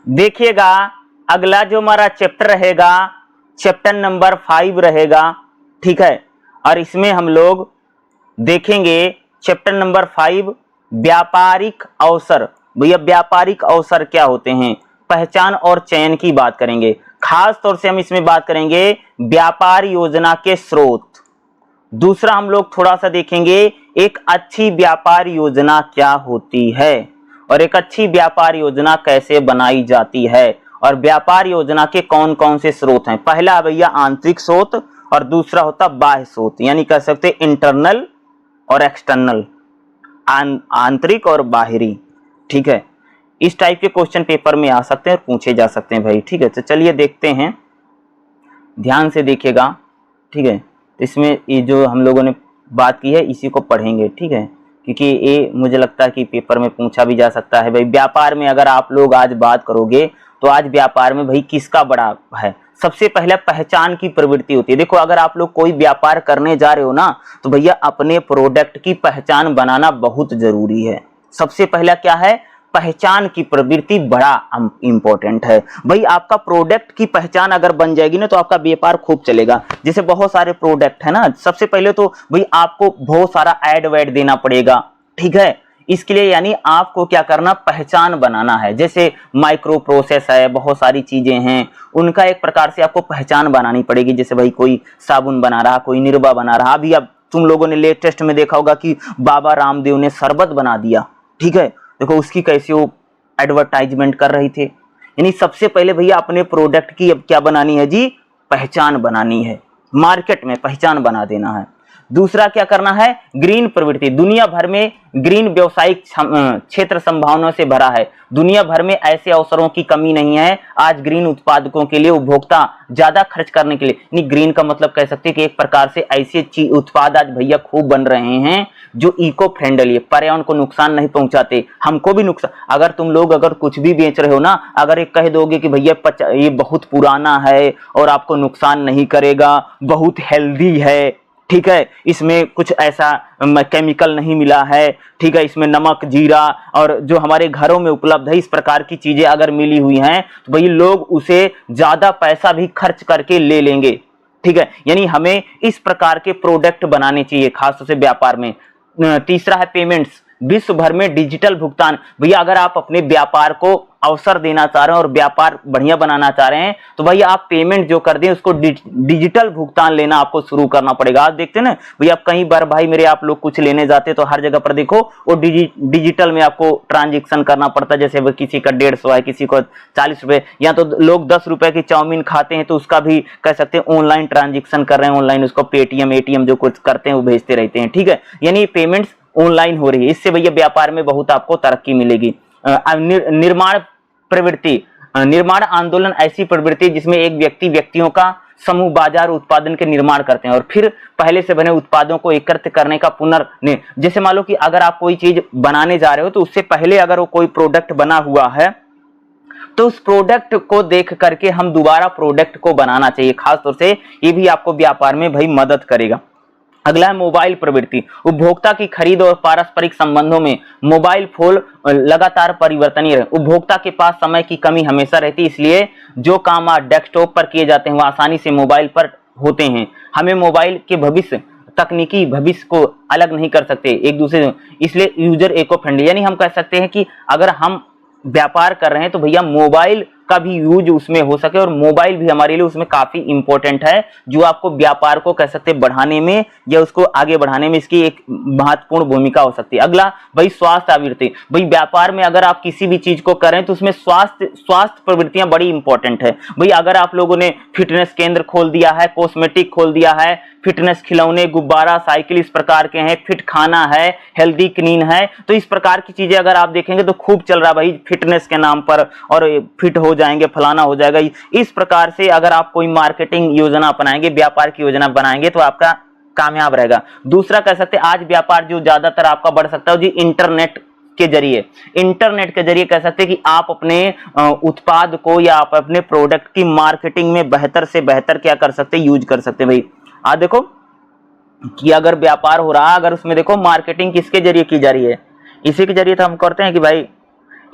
देखिएगा अगला जो हमारा चैप्टर रहेगा चैप्टर नंबर 5 रहेगा, ठीक है। और इसमें हम लोग देखेंगे चैप्टर नंबर 5 व्यापारिक अवसर। भैया व्यापारिक अवसर क्या होते हैं, पहचान और चयन की बात करेंगे। खास तौर से हम इसमें बात करेंगे व्यापार योजना के स्रोत। दूसरा हम लोग थोड़ा सा देखेंगे एक अच्छी व्यापार योजना क्या होती है और एक अच्छी व्यापार योजना कैसे बनाई जाती है और व्यापार योजना के कौन कौन से स्रोत हैं। पहला भैया आंतरिक स्रोत और दूसरा होता बाह्य स्रोत, यानी कह सकते इंटरनल और एक्सटर्नल, आंतरिक और बाहरी, ठीक है। इस टाइप के क्वेश्चन पेपर में आ सकते हैं और पूछे जा सकते हैं भाई, ठीक है। तो चलिए देखते हैं, ध्यान से देखिएगा, ठीक है। इसमें ये जो हम लोगों ने बात की है इसी को पढ़ेंगे, ठीक है, क्योंकि ये मुझे लगता है कि पेपर में पूछा भी जा सकता है। भाई व्यापार में अगर आप लोग आज बात करोगे तो आज व्यापार में भाई किसका बड़ा है, सबसे पहले पहचान की प्रवृत्ति होती है। देखो अगर आप लोग कोई व्यापार करने जा रहे हो ना तो भैया अपने प्रोडक्ट की पहचान बनाना बहुत जरूरी है। सबसे पहला क्या है, पहचान की प्रवृत्ति बड़ा इंपॉर्टेंट है। भाई आपका प्रोडक्ट की पहचान अगर बन जाएगी ना तो आपका व्यापार खूब चलेगा। जैसे बहुत सारे प्रोडक्ट है ना, सबसे पहले तो भाई आपको बहुत सारा एड वैड देना पड़ेगा, ठीक है। इसके लिए यानी आपको क्या करना, पहचान बनाना है। जैसे माइक्रो प्रोसेस है, बहुत सारी चीजें हैं, उनका एक प्रकार से आपको पहचान बनानी पड़ेगी। जैसे भाई कोई साबुन बना रहा, कोई निर्वा बना रहा। अभी अब तुम लोगों ने लेटेस्ट में देखा होगा कि बाबा रामदेव ने शरबत बना दिया, ठीक है। देखो उसकी कैसे वो एडवर्टाइजमेंट कर रही थे। यानी सबसे पहले भैया अपने प्रोडक्ट की अब क्या बनानी है जी, पहचान बनानी है, मार्केट में पहचान बना देना है। दूसरा क्या करना है, ग्रीन प्रवृत्ति। दुनिया भर में ग्रीन व्यवसायिक क्षेत्र संभावनाओं से भरा है। दुनिया भर में ऐसे अवसरों की कमी नहीं है आज ग्रीन उत्पादकों के लिए, उपभोक्ता ज्यादा खर्च करने के लिए। नहीं, ग्रीन का मतलब कह सकते हैं कि एक प्रकार से ऐसे उत्पाद आज भैया खूब बन रहे हैं जो इको फ्रेंडली है, पर्यावरण को नुकसान नहीं पहुंचाते, हमको भी नुकसान। अगर तुम लोग अगर कुछ भी बेच रहे हो ना, अगर एक कह दोगे कि भैया ये बहुत पुराना है और आपको नुकसान नहीं करेगा, बहुत हेल्दी है, ठीक है, इसमें कुछ ऐसा केमिकल नहीं मिला है, ठीक है, इसमें नमक जीरा और जो हमारे घरों में उपलब्ध है इस प्रकार की चीजें अगर मिली हुई हैं तो भाई लोग उसे ज्यादा पैसा भी खर्च करके ले लेंगे, ठीक है। यानी हमें इस प्रकार के प्रोडक्ट बनाने चाहिए खासतौर से व्यापार में। तीसरा है पेमेंट्स। विश्व भर में डिजिटल भुगतान। भैया अगर आप अपने व्यापार को अवसर देना चाह रहे हैं और व्यापार बढ़िया बनाना चाह रहे हैं तो भैया आप पेमेंट जो कर दें उसको डिजिटल भुगतान लेना आपको शुरू करना पड़ेगा। आज देखते हैं ना भैया, आप कई बार भाई मेरे आप लोग कुछ लेने जाते तो हर जगह पर देखो वो डिजिटल में आपको ट्रांजेक्शन करना पड़ता है। जैसे किसी का 150 है, किसी को 40 रुपए, या तो लोग 10 रुपए की चाउमीन खाते हैं तो उसका भी कह सकते हैं ऑनलाइन ट्रांजेक्शन कर रहे हैं, ऑनलाइन उसको पेटीएम एटीएम जो कुछ करते हैं वो भेजते रहते हैं, ठीक है। यानी पेमेंट्स ऑनलाइन हो रही है, इससे भैया व्यापार में बहुत आपको तरक्की मिलेगी। निर्माण प्रवृत्ति। निर्माण आंदोलन ऐसी प्रवृत्ति जिसमें एक व्यक्ति व्यक्तियों का समूह बाजार उत्पादन के निर्माण करते हैं और फिर पहले से बने उत्पादों को एकत्र करने का जैसे मान लो कि अगर आप कोई चीज बनाने जा रहे हो तो उससे पहले अगर वो कोई प्रोडक्ट बना हुआ है तो उस प्रोडक्ट को देख करके हम दोबारा प्रोडक्ट को बनाना चाहिए। खासतौर से ये भी आपको व्यापार में भाई मदद करेगा। अगला है मोबाइल प्रवृत्ति। उपभोक्ता की खरीद और पारस्परिक संबंधों में मोबाइल फोन लगातार परिवर्तनीय रहे। उपभोक्ता के पास समय की कमी हमेशा रहती है, इसलिए जो काम आज डेस्कटॉप पर किए जाते हैं वो आसानी से मोबाइल पर होते हैं। हमें मोबाइल के भविष्य, तकनीकी भविष्य को अलग नहीं कर सकते एक दूसरे से, इसलिए यूजर इको फ्रेंडली। यानी हम कह सकते हैं कि अगर हम व्यापार कर रहे हैं तो भैया मोबाइल का भी यूज उसमें हो सके और मोबाइल भी हमारे लिए उसमें काफी इंपॉर्टेंट है, जो आपको व्यापार को कह सकते हैं बढ़ाने में या उसको आगे बढ़ाने में इसकी एक महत्वपूर्ण भूमिका हो सकती है। अगला भाई स्वास्थ्य आवृत्ति। भाई व्यापार में अगर आप किसी भी चीज को करें तो उसमें स्वास्थ्य प्रवृत्तियां बड़ी इंपॉर्टेंट है। भाई अगर आप लोगों ने फिटनेस केंद्र खोल दिया है, कॉस्मेटिक खोल दिया है, फिटनेस खिलौने, गुब्बारा, साइकिल इस प्रकार के हैं, फिट खाना है, हेल्दी क्लीन है, तो इस प्रकार की चीजें अगर आप देखेंगे तो खूब चल रहा भाई फिटनेस के नाम पर, और फिट हो जाएंगे, फलाना हो जाएगा। इस प्रकार से अगर आप कोई मार्केटिंग योजना अपनाएंगे, व्यापार की योजना बनाएंगे तो आपका कामयाब रहेगा। दूसरा कह सकते हैं आज व्यापार जो ज्यादातर आपका बढ़ सकता है जी इंटरनेट के जरिए। इंटरनेट के जरिए कह सकते हैं कि आप अपने उत्पाद को या आप अपने प्रोडक्ट की मार्केटिंग में बेहतर से बेहतर क्या कर सकते हैं, यूज कर सकते हैं। भाई आज देखो कि अगर व्यापार हो रहा, अगर उसमें देखो मार्केटिंग किसके जरिए की जा रही है, इसी के जरिए तो हम करते हैं कि भाई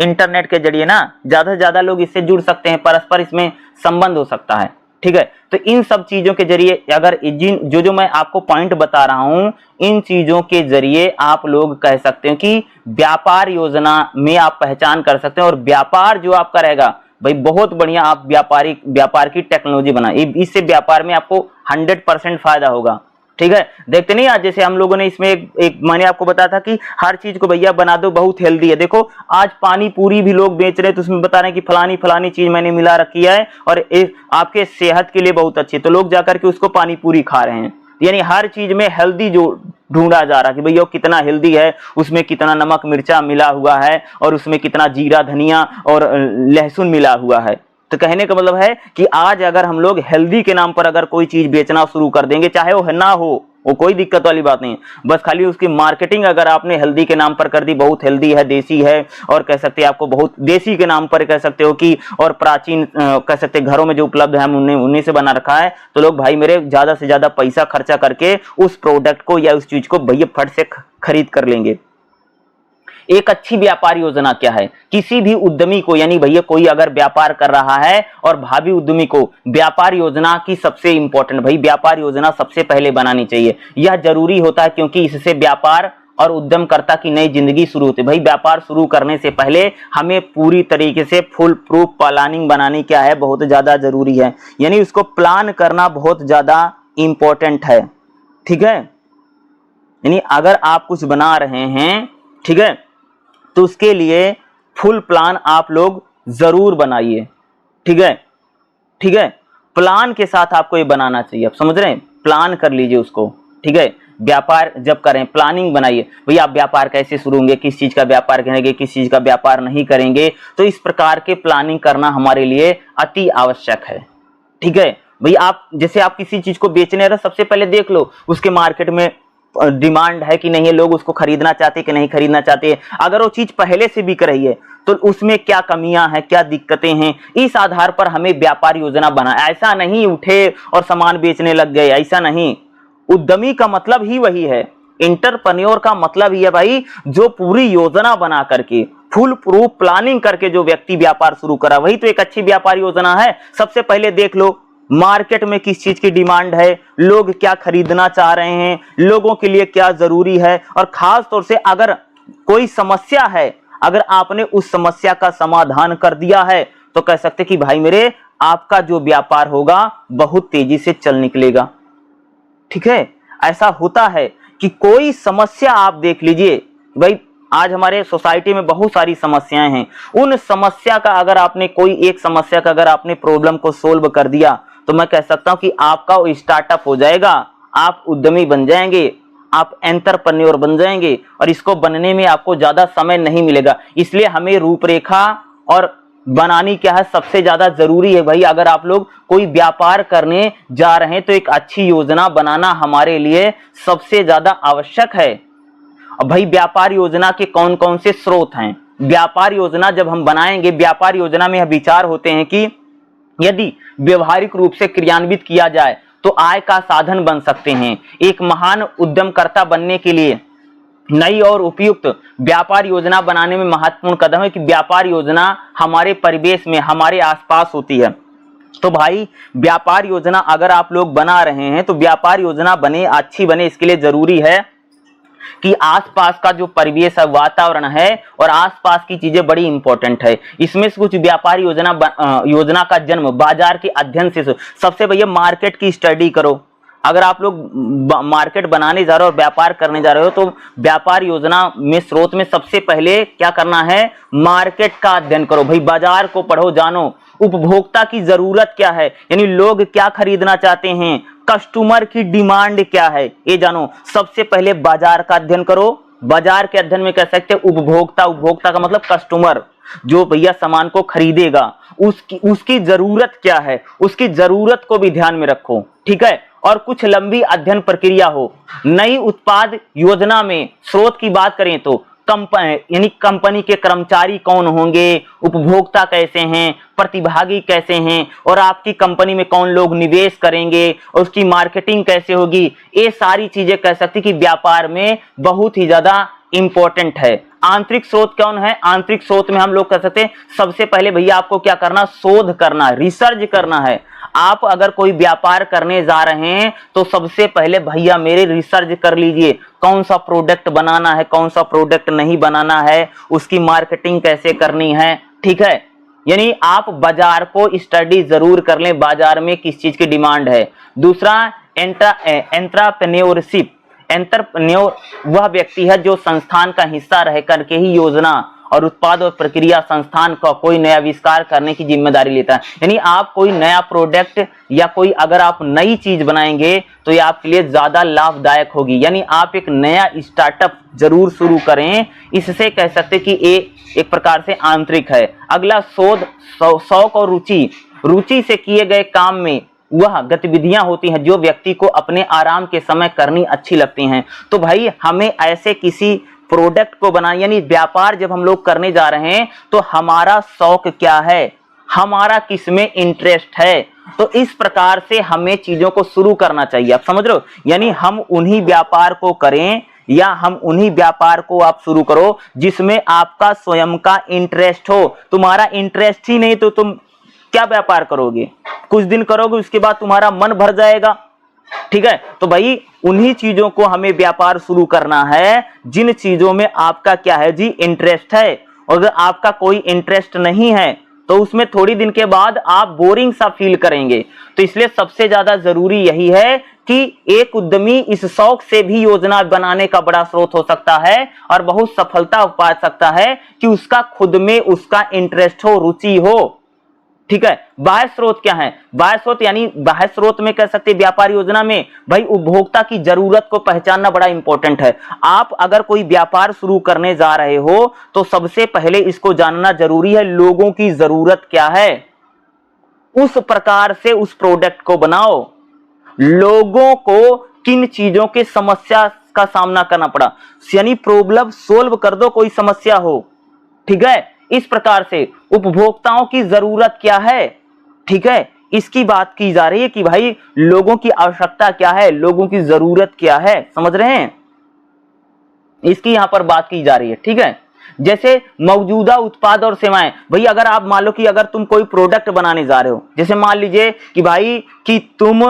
इंटरनेट के जरिए ना ज्यादा से ज्यादा लोग इससे जुड़ सकते हैं, परस्पर इसमें संबंध हो सकता है। ठीक है, तो इन सब चीजों के जरिए अगर जिन जो मैं आपको पॉइंट बता रहा हूं, इन चीजों के जरिए आप लोग कह सकते हैं कि व्यापार योजना में आप पहचान कर सकते हैं। और व्यापार जो आपका रहेगा भाई बहुत बढ़िया, आप व्यापार की टेक्नोलॉजी बनाए, इससे व्यापार में आपको 100% फायदा होगा। ठीक है, देखते नहीं आज जैसे हम लोगों ने इसमें एक मैंने आपको बताया था कि हर चीज को भैया बना दो, बहुत हेल्दी है। देखो आज पानी पूरी भी लोग बेच रहे हैं, तो उसमें बता रहे हैं कि फलानी फलानी चीज मैंने मिला रखी है और आपके सेहत के लिए बहुत अच्छी है, तो लोग जाकर के उसको पानी पूरी खा रहे हैं। यानी हर चीज में हेल्दी जो ढूंढा जा रहा है कि भैया कितना हेल्दी है, उसमें कितना नमक मिर्चा मिला हुआ है और उसमें कितना जीरा धनिया और लहसुन मिला हुआ है। तो कहने का मतलब है कि आज अगर हम लोग हेल्दी के नाम पर अगर कोई चीज बेचना शुरू कर देंगे, चाहे वो ना हो, वो कोई दिक्कत वाली बात नहीं, बस खाली उसकी मार्केटिंग अगर आपने हेल्दी के नाम पर कर दी, बहुत हेल्दी है, देसी है, और कह सकते हैं आपको बहुत देसी के नाम पर कह सकते हो कि और प्राचीन कह सकते घरों में जो उपलब्ध है हम उन्हीं से बना रखा है, तो लोग भाई मेरे ज्यादा से ज्यादा पैसा खर्चा करके उस प्रोडक्ट को या उस चीज को भैया फट से खरीद कर लेंगे। एक अच्छी व्यापार योजना क्या है? किसी भी उद्यमी को, यानी भैया कोई अगर व्यापार कर रहा है और भावी उद्यमी को व्यापार योजना की सबसे इंपॉर्टेंट भाई व्यापार योजना सबसे पहले बनानी चाहिए। यह जरूरी होता है क्योंकि इससे व्यापार और उद्यमकर्ता की नई जिंदगी शुरू होती है। भाई व्यापार शुरू करने से पहले हमें पूरी तरीके से फुल प्रूफ प्लानिंग बनानी क्या है, बहुत ज्यादा जरूरी है। यानी उसको प्लान करना बहुत ज्यादा इंपॉर्टेंट है। ठीक है, यानी अगर आप कुछ बना रहे हैं, ठीक है, तो उसके लिए फुल प्लान आप लोग जरूर बनाइए। ठीक है, ठीक है, प्लान के साथ आपको ये बनाना चाहिए। आप समझ रहे हैं, प्लान कर लीजिए उसको। ठीक है, व्यापार जब करें प्लानिंग बनाइए, भैया आप व्यापार कैसे शुरू होंगे, किस चीज का व्यापार करेंगे, किस चीज का व्यापार नहीं करेंगे, तो इस प्रकार के प्लानिंग करना हमारे लिए अति आवश्यक है। ठीक है, भाई आप जैसे आप किसी चीज को बेचने रहे, सबसे पहले देख लो उसके मार्केट में डिमांड है कि नहीं है, लोग उसको खरीदना चाहते कि नहीं खरीदना चाहते। अगर वो चीज पहले से बिक रही है तो उसमें क्या कमियां हैं, क्या दिक्कतें हैं, इस आधार पर हमें व्यापार योजना बना। ऐसा नहीं उठे और सामान बेचने लग गए, ऐसा नहीं। उद्यमी का मतलब ही वही है, एंटरप्रेन्योर का मतलब ही है भाई जो पूरी योजना बना करके फुल प्रूफ प्लानिंग करके जो व्यक्ति व्यापार शुरू करा, वही तो एक अच्छी व्यापार योजना है। सबसे पहले देख लो मार्केट में किस चीज की डिमांड है, लोग क्या खरीदना चाह रहे हैं, लोगों के लिए क्या जरूरी है, और खास तौर से अगर कोई समस्या है, अगर आपने उस समस्या का समाधान कर दिया है तो कह सकते कि भाई मेरे आपका जो व्यापार होगा बहुत तेजी से चल निकलेगा। ठीक है, ऐसा होता है कि कोई समस्या आप देख लीजिए, भाई आज हमारे सोसाइटी में बहुत सारी समस्याएं हैं, उन समस्या का अगर आपने कोई एक समस्या का अगर आपने प्रॉब्लम को सोल्व कर दिया तो मैं कह सकता हूं कि आपका वो स्टार्टअप हो जाएगा, आप उद्यमी बन जाएंगे, आप एंटरप्रेन्योर बन जाएंगे, और इसको बनने में आपको ज्यादा समय नहीं मिलेगा। इसलिए हमें रूपरेखा और बनानी क्या है सबसे ज्यादा जरूरी है। भाई अगर आप लोग कोई व्यापार करने जा रहे हैं तो एक अच्छी योजना बनाना हमारे लिए सबसे ज्यादा आवश्यक है। अब भाई व्यापार योजना के कौन कौन से स्रोत हैं? व्यापार योजना जब हम बनाएंगे, व्यापार योजना में विचार होते हैं कि यदि व्यवहारिक रूप से क्रियान्वित किया जाए तो आय का साधन बन सकते हैं। एक महान उद्यमकर्ता बनने के लिए नई और उपयुक्त व्यापार योजना बनाने में महत्वपूर्ण कदम है कि व्यापार योजना हमारे परिवेश में, हमारे आसपास होती है। तो भाई व्यापार योजना अगर आप लोग बना रहे हैं तो व्यापार योजना बने, अच्छी बने, इसके लिए जरूरी है कि आसपास का जो परिवेश है, वातावरण है और आसपास की चीजें बड़ी इंपॉर्टेंट है। इसमें से कुछ व्यापार योजना का जन्म बाजार के अध्ययन से। सबसे भैया मार्केट की स्टडी करो। अगर आप लोग मार्केट बनाने जा रहे हो और व्यापार करने जा रहे हो तो व्यापार योजना में स्रोत में सबसे पहले क्या करना है, मार्केट का अध्ययन करो। भाई बाजार को पढ़ो, जानो उपभोक्ता की जरूरत क्या है, यानी लोग क्या खरीदना चाहते हैं, कस्टमर की डिमांड क्या है, ये जानो। सबसे पहले बाजार का अध्ययन करो। बाजार के अध्ययन में कह सकते हैं उपभोक्ता, उपभोक्ता का मतलब कस्टमर, जो भैया सामान को खरीदेगा, उसकी जरूरत क्या है, उसकी जरूरत को भी ध्यान में रखो। ठीक है, और कुछ लंबी अध्ययन प्रक्रिया हो। नई उत्पाद योजना में स्रोत की बात करें तो यानी कंपनी के कर्मचारी कौन होंगे, उपभोक्ता कैसे हैं, प्रतिभागी कैसे हैं, और आपकी कंपनी में कौन लोग निवेश करेंगे, और उसकी मार्केटिंग कैसे होगी, ये सारी चीजें कह सकती कि व्यापार में बहुत ही ज्यादा इंपॉर्टेंट है। आंतरिक स्रोत कौन है? आंतरिक स्रोत में हम लोग कह सकते हैं सबसे पहले भैया आपको क्या करना, शोध करना, रिसर्च करना है। आप अगर कोई व्यापार करने जा रहे हैं तो सबसे पहले भैया मेरे रिसर्च कर लीजिए, कौन सा प्रोडक्ट बनाना है, कौन सा प्रोडक्ट नहीं बनाना है, उसकी मार्केटिंग कैसे करनी है, ठीक है। यानी आप बाजार को स्टडी जरूर कर लें, बाजार में किस चीज की डिमांड है। दूसरा एंटरप्रेन्योरशिप, एंटरप्रेन्योर वह व्यक्ति है जो संस्थान का हिस्सा रह करके ही योजना और उत्पाद और प्रक्रिया संस्थान का कोई नया आविष्कार करने की जिम्मेदारी लेता है। यानी आप कोई नया प्रोडक्ट या कोई अगर आप नई चीज बनाएंगे तो ये आपके लिए ज्यादा लाभदायक होगी। यानी आप एक नया स्टार्टअप जरूर शुरू करें, इससे कह सकते कि एक प्रकार से आंतरिक है। अगला शोध, शौक और रुचि, रुचि से किए गए काम में वह गतिविधियां होती हैं जो व्यक्ति को अपने आराम के समय करनी अच्छी लगती हैं। तो भाई हमें ऐसे किसी प्रोडक्ट को बनाना, यानी व्यापार जब हम लोग करने जा रहे हैं तो हमारा शौक क्या है, हमारा किसमें इंटरेस्ट है, तो इस प्रकार से हमें चीजों को शुरू करना चाहिए। आप समझ रहे हो? यानी हम उन्हीं व्यापार को करें या हम उन्हीं व्यापार को आप शुरू करो जिसमें आपका स्वयं का इंटरेस्ट हो। तुम्हारा इंटरेस्ट ही नहीं तो तुम क्या व्यापार करोगे? कुछ दिन करोगे उसके बाद तुम्हारा मन भर जाएगा, ठीक है। तो भाई उन्हीं चीजों को हमें व्यापार शुरू करना है जिन चीजों में आपका क्या है जी, इंटरेस्ट है। और अगर आपका कोई इंटरेस्ट नहीं है तो उसमें थोड़ी दिन के बाद आप बोरिंग सा फील करेंगे। तो इसलिए सबसे ज्यादा जरूरी यही है कि एक उद्यमी इस शौक से भी योजना बनाने का बड़ा स्रोत हो सकता है और बहुत सफलता पा सकता है कि उसका खुद में उसका इंटरेस्ट हो, रुचि हो, ठीक है। बाह्य स्रोत क्या है? बाह्य स्रोत यानी बाह्य स्रोत में कह सकते व्यापार योजना में भाई उपभोक्ता की जरूरत को पहचानना बड़ा इंपॉर्टेंट है। आप अगर कोई व्यापार शुरू करने जा रहे हो तो सबसे पहले इसको जानना जरूरी है लोगों की जरूरत क्या है, उस प्रकार से उस प्रोडक्ट को बनाओ। लोगों को किन चीजों के समस्या का सामना करना पड़ा, यानी प्रॉब्लम सोल्व कर दो, कोई समस्या हो, ठीक है। इस प्रकार से उपभोक्ताओं की जरूरत क्या है, ठीक है, इसकी बात की जा रही है कि भाई लोगों की आवश्यकता क्या है, लोगों की जरूरत क्या है, समझ रहे हैं? इसकी यहां पर बात की जा रही है, ठीक है। जैसे मौजूदा उत्पाद और सेवाएं, भाई अगर आप मान लो कि अगर तुम कोई प्रोडक्ट बनाने जा रहे हो, जैसे मान लीजिए कि भाई कि तुम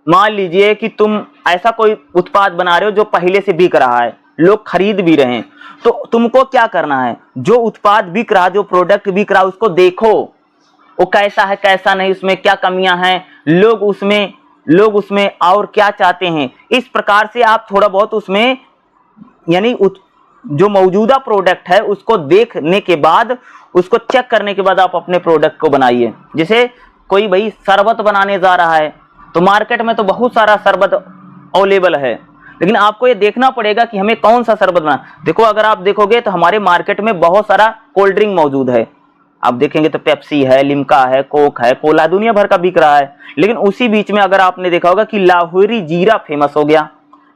मान लीजिए कि तुम ऐसा कोई उत्पाद बना रहे हो जो पहले से बिक रहा है, लोग खरीद भी रहे हैं, तो तुमको क्या करना है, जो उत्पाद बिक रहा, जो प्रोडक्ट बिक रहा उसको देखो वो कैसा है कैसा नहीं, उसमें क्या कमियां हैं, लोग उसमें और क्या चाहते हैं। इस प्रकार से आप थोड़ा बहुत उसमें यानी जो मौजूदा प्रोडक्ट है उसको देखने के बाद, उसको चेक करने के बाद आप अपने प्रोडक्ट को बनाइए। जैसे कोई भाई शरबत बनाने जा रहा है तो मार्केट में तो बहुत सारा शरबत अवेलेबल है, लेकिन आपको ये देखना पड़ेगा कि हमें कौन सा शरबत बनाना। देखो अगर आप देखोगे तो हमारे मार्केट में बहुत सारा कोल्ड ड्रिंक मौजूद है, आप देखेंगे तो पेप्सी है, लिम्का है, कोक है, कोला दुनिया भर का बिक रहा है। लेकिन उसी बीच में अगर आपने देखा होगा कि लाहौरी जीरा फेमस हो गया,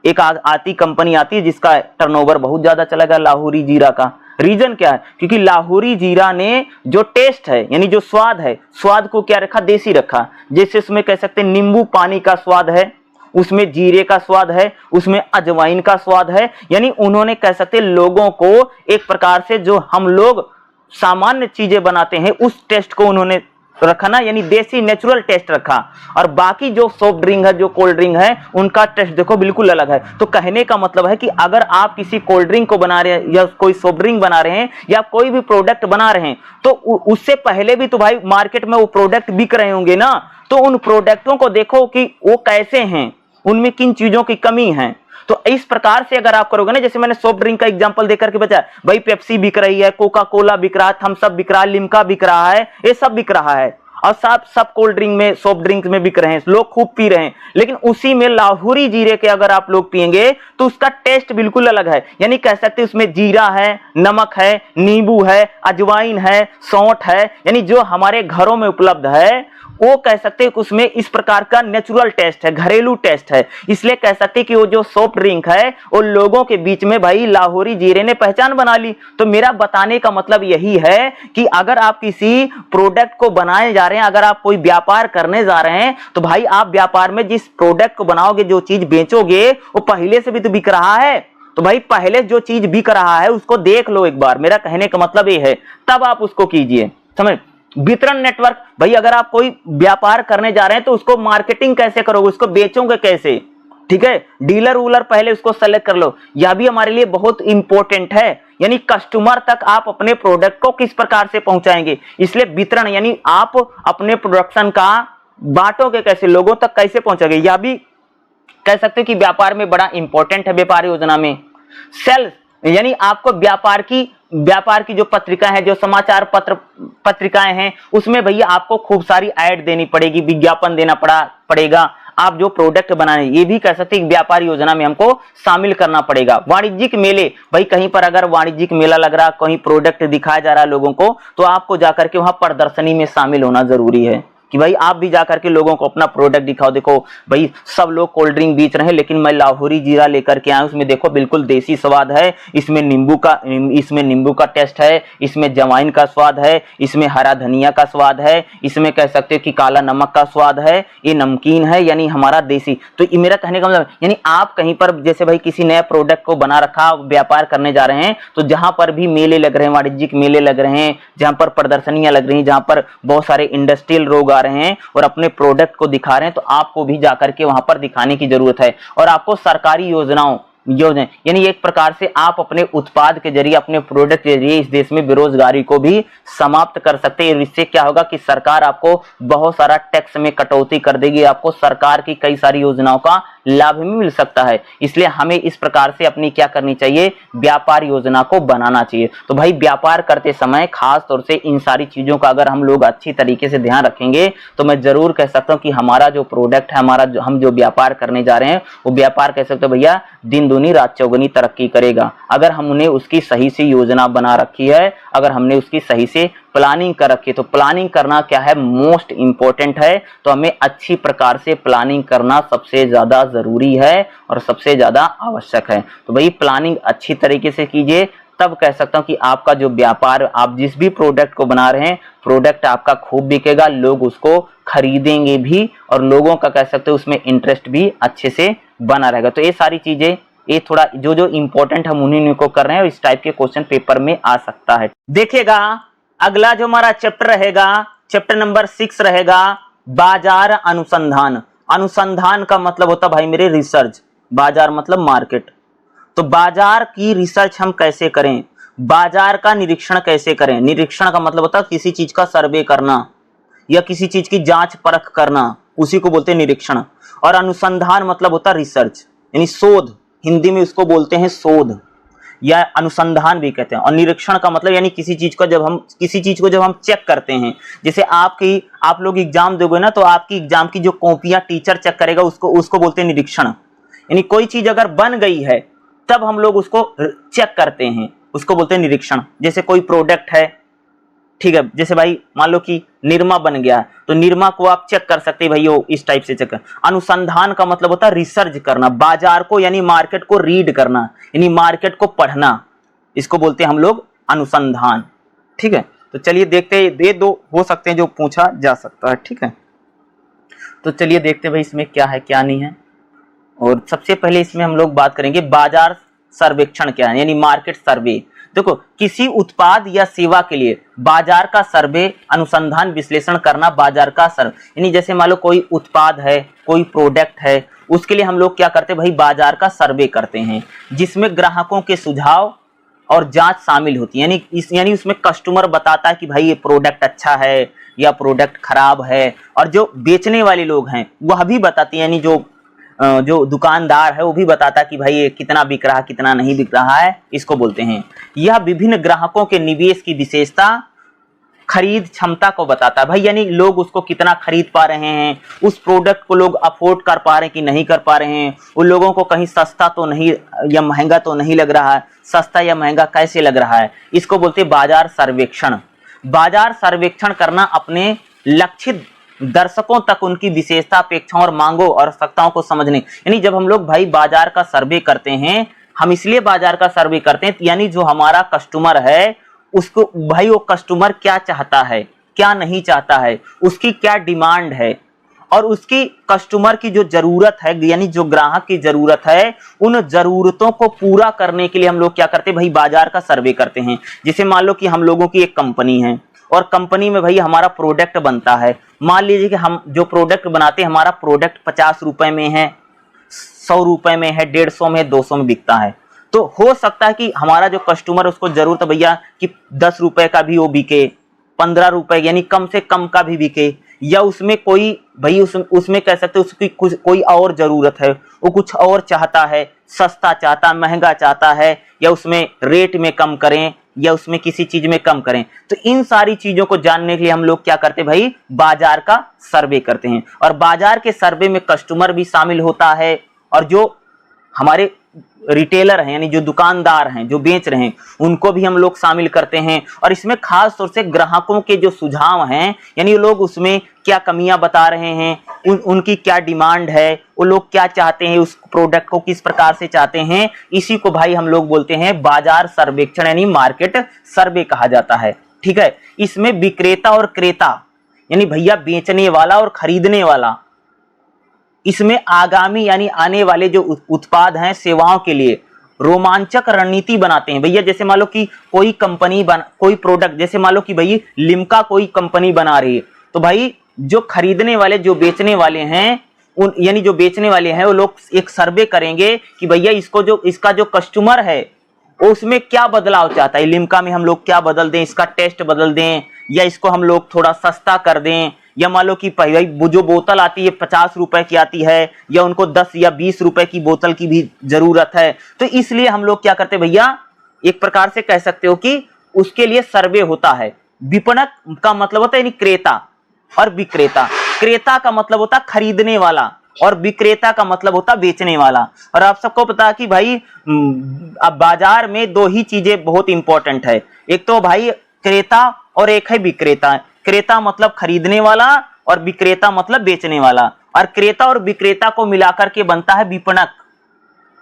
एक आती कंपनी आती है जिसका टर्नओवर बहुत ज्यादा चला गया लाहौरी जीरा का। रीजन क्या है? क्योंकि लाहौरी जीरा ने जो टेस्ट है यानी जो स्वाद है, स्वाद को क्या रखा, देसी रखा। जैसे उसमें कह सकते हैं नींबू पानी का स्वाद है, उसमें जीरे का स्वाद है, उसमें अजवाइन का स्वाद है। यानी उन्होंने कह सकते लोगों को एक प्रकार से जो हम लोग सामान्य चीजें बनाते हैं उस टेस्ट को उन्होंने रखा ना, यानी देसी नेचुरल टेस्ट रखा। और बाकी जो सॉफ्ट ड्रिंक है, जो कोल्ड ड्रिंक है, उनका टेस्ट देखो बिल्कुल अलग है। तो कहने का मतलब है कि अगर आप किसी कोल्ड ड्रिंक को बना रहे हैं या कोई सॉफ्ट ड्रिंक बना रहे हैं या कोई भी प्रोडक्ट बना रहे हैं तो उससे पहले भी तो भाई मार्केट में वो प्रोडक्ट बिक रहे होंगे ना, तो उन प्रोडक्टों को देखो कि वो कैसे हैं, उनमें किन चीजों की कमी है। तो इस प्रकार से अगर आप करोगे ना, जैसे मैंने सॉफ्ट ड्रिंक का एग्जांपल देकर के बताया, भाई पेप्सी बिक रही है, कोका कोला बिक रहा है, थम्स अप बिक रहा है, लिम्का बिक रहा है, ये सब बिक रहा है और सब कोल्ड ड्रिंक में, सॉफ्ट ड्रिंक में बिक रहे हैं, लोग खूब पी रहे हैं। लेकिन उसी में लाहौरी जीरे के अगर आप लोग पिएंगे तो उसका टेस्ट बिल्कुल अलग है। यानी कह सकते हैं उसमें जीरा है, नमक है, नींबू है, अजवाइन है, सौंठ है, यानी जो हमारे घरों में उपलब्ध है वो कह सकते हैं कि उसमें इस प्रकार का नेचुरल टेस्ट है, घरेलू टेस्ट है। इसलिए कह सकते हैं कि वो जो सॉफ्ट ड्रिंक है वो लोगों के बीच में भाई लाहौरी जीरे ने पहचान बना ली। तो मेरा बताने का मतलब यही है कि अगर आप किसी प्रोडक्ट को बनाए जा रहे हैं, अगर आप कोई व्यापार करने जा रहे हैं, तो भाई आप व्यापार में जिस प्रोडक्ट को बनाओगे, जो चीज बेचोगे, वो पहले से भी तो बिक रहा है। तो भाई पहले जो चीज बिक रहा है उसको देख लो एक बार, मेरा कहने का मतलब ये है, तब आप उसको कीजिए, समझ। वितरण नेटवर्क, भाई अगर आप कोई व्यापार करने जा रहे हैं तो उसको मार्केटिंग कैसे करोगे, उसको बेचोगे कैसे, ठीक है। डीलर वूलर पहले उसको सेलेक्ट कर लो, यह भी हमारे लिए बहुत इंपॉर्टेंट है, यानी कस्टमर तक आप अपने प्रोडक्ट को किस प्रकार से पहुंचाएंगे। इसलिए वितरण यानी आप अपने प्रोडक्शन का बांटोगे कैसे, लोगों तक कैसे पहुंचोगे, यह भी कह सकते हो कि व्यापार में बड़ा इंपॉर्टेंट है। व्यापार योजना में सेल्स यानी आपको व्यापार की जो पत्रिका है, जो समाचार पत्रिकाएं हैं, उसमें भैया आपको खूब सारी ऐड देनी पड़ेगी, विज्ञापन देना पड़ेगा। आप जो प्रोडक्ट बनाए ये भी कह सकते हैं व्यापार योजना में हमको शामिल करना पड़ेगा। वाणिज्यिक मेले, भाई कहीं पर अगर वाणिज्यिक मेला लग रहा, कहीं प्रोडक्ट दिखाया जा रहा है लोगों को, तो आपको जाकर के वहां प्रदर्शनी में शामिल होना जरूरी है कि भाई आप भी जाकर के लोगों को अपना प्रोडक्ट दिखाओ। देखो भाई सब लोग कोल्ड ड्रिंक बेच रहे हैं, लेकिन मैं लाहौरी जीरा लेकर के आया, उसमें देखो बिल्कुल देसी स्वाद है, इसमें नींबू का टेस्ट है, इसमें जवाइन का स्वाद है, इसमें हरा धनिया का स्वाद है, इसमें कह सकते हो कि काला नमक का स्वाद है, ये नमकीन है, यानी हमारा देसी। तो ये मेरा कहने का मतलब यानी आप कहीं पर जैसे भाई किसी नए प्रोडक्ट को बना रखा, व्यापार करने जा रहे हैं, तो जहां पर भी मेले लग रहे हैं, वाणिज्यिक मेले लग रहे हैं, जहां पर प्रदर्शनियां लग रही हैं, जहां पर बहुत सारे इंडस्ट्रियल लोग आ रहे हैं और अपने प्रोडक्ट को दिखा रहे हैं, तो आपको भी जाकर के वहां पर दिखाने की जरूरत है। और आपको सरकारी योजनाएं यानी एक प्रकार से आप अपने उत्पाद के जरिए, अपने प्रोडक्ट के जरिए इस देश में बेरोजगारी को भी समाप्त कर सकते हैं। इससे क्या होगा कि सरकार आपको बहुत सारा टैक्स में कटौती कर देगी, आपको सरकार की कई सारी योजनाओं का लाभ भी मिल सकता है। इसलिए हमें इस प्रकार से अपनी क्या करनी चाहिए, व्यापार योजना को बनाना चाहिए। तो भाई व्यापार करते समय खास तौर से इन सारी चीजों का अगर हम लोग अच्छी तरीके से ध्यान रखेंगे, तो मैं जरूर कह सकता हूं कि हमारा जो प्रोडक्ट है, हम जो व्यापार करने जा रहे हैं, वो व्यापार कह सकते हो भैया दिन दूनी रात चौगुनी तरक्की करेगा। अगर हमने उसकी सही से योजना बना रखी है, अगर हमने उसकी सही से प्लानिंग कर रखी है, तो प्लानिंग करना क्या है, मोस्ट इंपॉर्टेंट है। तो हमें अच्छी प्रकार से प्लानिंग करना सबसे ज्यादा जरूरी है और सबसे ज्यादा आवश्यक है। तो भाई प्लानिंग अच्छी तरीके से कीजिए, तब कह सकता हूं कि आपका जो व्यापार, आप जिस भी प्रोडक्ट को बना रहे हैं, प्रोडक्ट आपका खूब बिकेगा, लोग उसको खरीदेंगे भी और लोगों का कह सकते हो उसमें इंटरेस्ट भी अच्छे से बना रहेगा। तो ये सारी चीजें, ये थोड़ा जो इंपॉर्टेंट हम उन्हीं को कर रहे हैं और इस टाइप के क्वेश्चन पेपर में आ सकता है। देखिएगा अगला जो हमारा चैप्टर रहेगा, चैप्टर नंबर 6 रहेगा बाजार अनुसंधान। अनुसंधान का मतलब होता भाई मेरे रिसर्च, बाजार मतलब मार्केट। तो बाजार की रिसर्च हम कैसे करें, बाजार का निरीक्षण कैसे करें। निरीक्षण का मतलब होता है किसी चीज का सर्वे करना या किसी चीज की जांच परख करना, उसी को बोलते हैं निरीक्षण। और अनुसंधान मतलब होता है रिसर्च यानी शोध, हिंदी में उसको बोलते हैं शोध या अनुसंधान भी कहते हैं। और निरीक्षण का मतलब यानी किसी चीज को जब हम चेक करते हैं, जैसे आप लोग एग्जाम दोगे ना, तो आपकी एग्जाम की जो कॉपियां टीचर चेक करेगा, उसको बोलते हैं निरीक्षण। यानी कोई चीज अगर बन गई है तब हम लोग उसको चेक करते हैं, उसको बोलते हैं निरीक्षण। जैसे कोई प्रोडक्ट है, ठीक है, जैसे भाई मान लो कि निरमा बन गया, तो निरमा को आप चेक कर सकते हैं भाई, वो इस टाइप से चेक कर। अनुसंधान का मतलब होता है रिसर्च करना, बाजार को यानी मार्केट को रीड करना, यानी मार्केट को पढ़ना, इसको बोलते हैं हम लोग अनुसंधान। ठीक है, तो चलिए देखते हैं, ये दो हो सकते हैं जो पूछा जा सकता है। ठीक है, तो चलिए देखते हैं भाई इसमें क्या है क्या नहीं है। और सबसे पहले इसमें हम लोग बात करेंगे बाजार सर्वेक्षण क्या है, यानी मार्केट सर्वे। देखो किसी उत्पाद या सेवा के लिए बाजार का सर्वे, अनुसंधान, विश्लेषण करना बाजार का सर्वे। यानी जैसे मान लो कोई उत्पाद है, कोई प्रोडक्ट है, उसके लिए हम लोग क्या करते हैं भाई, बाजार का सर्वे करते हैं, जिसमें ग्राहकों के सुझाव और जांच शामिल होती है। यानी उसमें कस्टमर बताता है कि भाई ये प्रोडक्ट अच्छा है या प्रोडक्ट खराब है, और जो बेचने वाले लोग हैं वह भी बताते हैं, यानी जो दुकानदार है वो भी बताता है कि भाई ये कितना बिक रहा है, कितना नहीं बिक रहा है, इसको बोलते हैं। यह विभिन्न ग्राहकों के निवेश की विशेषता, खरीद क्षमता को बताता है भाई, यानी लोग उसको कितना खरीद पा रहे हैं, उस प्रोडक्ट को लोग अफोर्ड कर पा रहे हैं कि नहीं कर पा रहे हैं, उन लोगों को कहीं सस्ता तो नहीं या महंगा तो नहीं लग रहा है, सस्ता या महंगा कैसे लग रहा है, इसको बोलते हैं बाजार सर्वेक्षण। बाजार सर्वेक्षण करना अपने लक्षित दर्शकों तक उनकी विशेषता, अपेक्षाओं और मांगों और आवश्यकताओं को समझने। यानी जब हम लोग भाई बाजार का सर्वे करते हैं, हम इसलिए बाजार का सर्वे करते हैं, यानी जो हमारा कस्टमर है उसको भाई वो कस्टमर क्या चाहता है, क्या नहीं चाहता है, उसकी क्या डिमांड है, और उसकी कस्टमर की जो जरूरत है, यानी जो ग्राहक की जरूरत है, उन जरूरतों को पूरा करने के लिए हम लोग क्या करते हैं भाई, बाजार का सर्वे करते हैं। जैसे मान लो कि हम लोगों की एक कंपनी है और कंपनी में भाई हमारा प्रोडक्ट बनता है। मान लीजिए कि हम जो प्रोडक्ट बनाते हैं, हमारा प्रोडक्ट 50 रुपए में है, 100 रुपए में है, 150 में, 200 में बिकता है। तो हो सकता है कि हमारा जो कस्टमर, उसको जरूरत है भैया कि 10 रुपए का भी वो बिके, 15 रुपए यानी कम से कम का भी बिके, या उसमें कोई भाई उसमें कह सकते उसकी कोई और जरूरत है, वो कुछ और चाहता है, सस्ता चाहता, महंगा चाहता है, या उसमें रेट में कम करें, या उसमें किसी चीज में कम करें। तो इन सारी चीजों को जानने के लिए हम लोग क्या करते हैं भाई, बाजार का सर्वे करते हैं। और बाजार के सर्वे में कस्टमर भी शामिल होता है, और जो हमारे रिटेलर हैं यानी जो दुकानदार हैं, जो बेच रहे हैं, उनको भी हम लोग शामिल करते हैं। और इसमें खास तौर से ग्राहकों के जो सुझाव हैं, यानी वो लोग उसमें क्या कमियां बता रहे हैं, उनकी क्या डिमांड है, वो लोग क्या चाहते हैं, उस प्रोडक्ट को किस प्रकार से चाहते हैं, इसी को भाई हम लोग बोलते हैं बाजार सर्वेक्षण यानी मार्केट सर्वे कहा जाता है। ठीक है। इसमें विक्रेता और क्रेता यानी भैया बेचने वाला और खरीदने वाला, इसमें आगामी यानी आने वाले जो उत्पाद हैं, सेवाओं के लिए रोमांचक रणनीति बनाते हैं। भैया जैसे मान लो कि कोई कंपनी कोई प्रोडक्ट, जैसे मान लो कि भाई लिम्का कोई कंपनी बना रही है, तो भाई जो खरीदने वाले, जो बेचने वाले हैं, यानी जो बेचने वाले हैं, वो लोग एक सर्वे करेंगे कि भैया इसका जो कस्टमर है उसमें क्या बदलाव चाहता है, लिम्का में हम लोग क्या बदल दें, इसका टेस्ट बदल दें, या इसको हम लोग थोड़ा सस्ता कर दें, या मान लो कि भाई जो बोतल आती है 50 रुपए की आती है, या उनको 10 या 20 रुपए की बोतल की भी जरूरत है। तो इसलिए हम लोग क्या करते हैं भैया, एक प्रकार से कह सकते हो कि उसके लिए सर्वे होता है। विपणक का मतलब होता है यानी क्रेता और विक्रेता। क्रेता का मतलब होता खरीदने वाला, और विक्रेता का मतलब होता बेचने वाला। और आप सबको पता है कि भाई अब बाजार में दो ही चीजें बहुत इंपॉर्टेंट है, एक तो भाई क्रेता और एक है विक्रेता। क्रेता मतलब खरीदने वाला और विक्रेता मतलब बेचने वाला, और क्रेता और विक्रेता को मिलाकर के बनता है विपणक।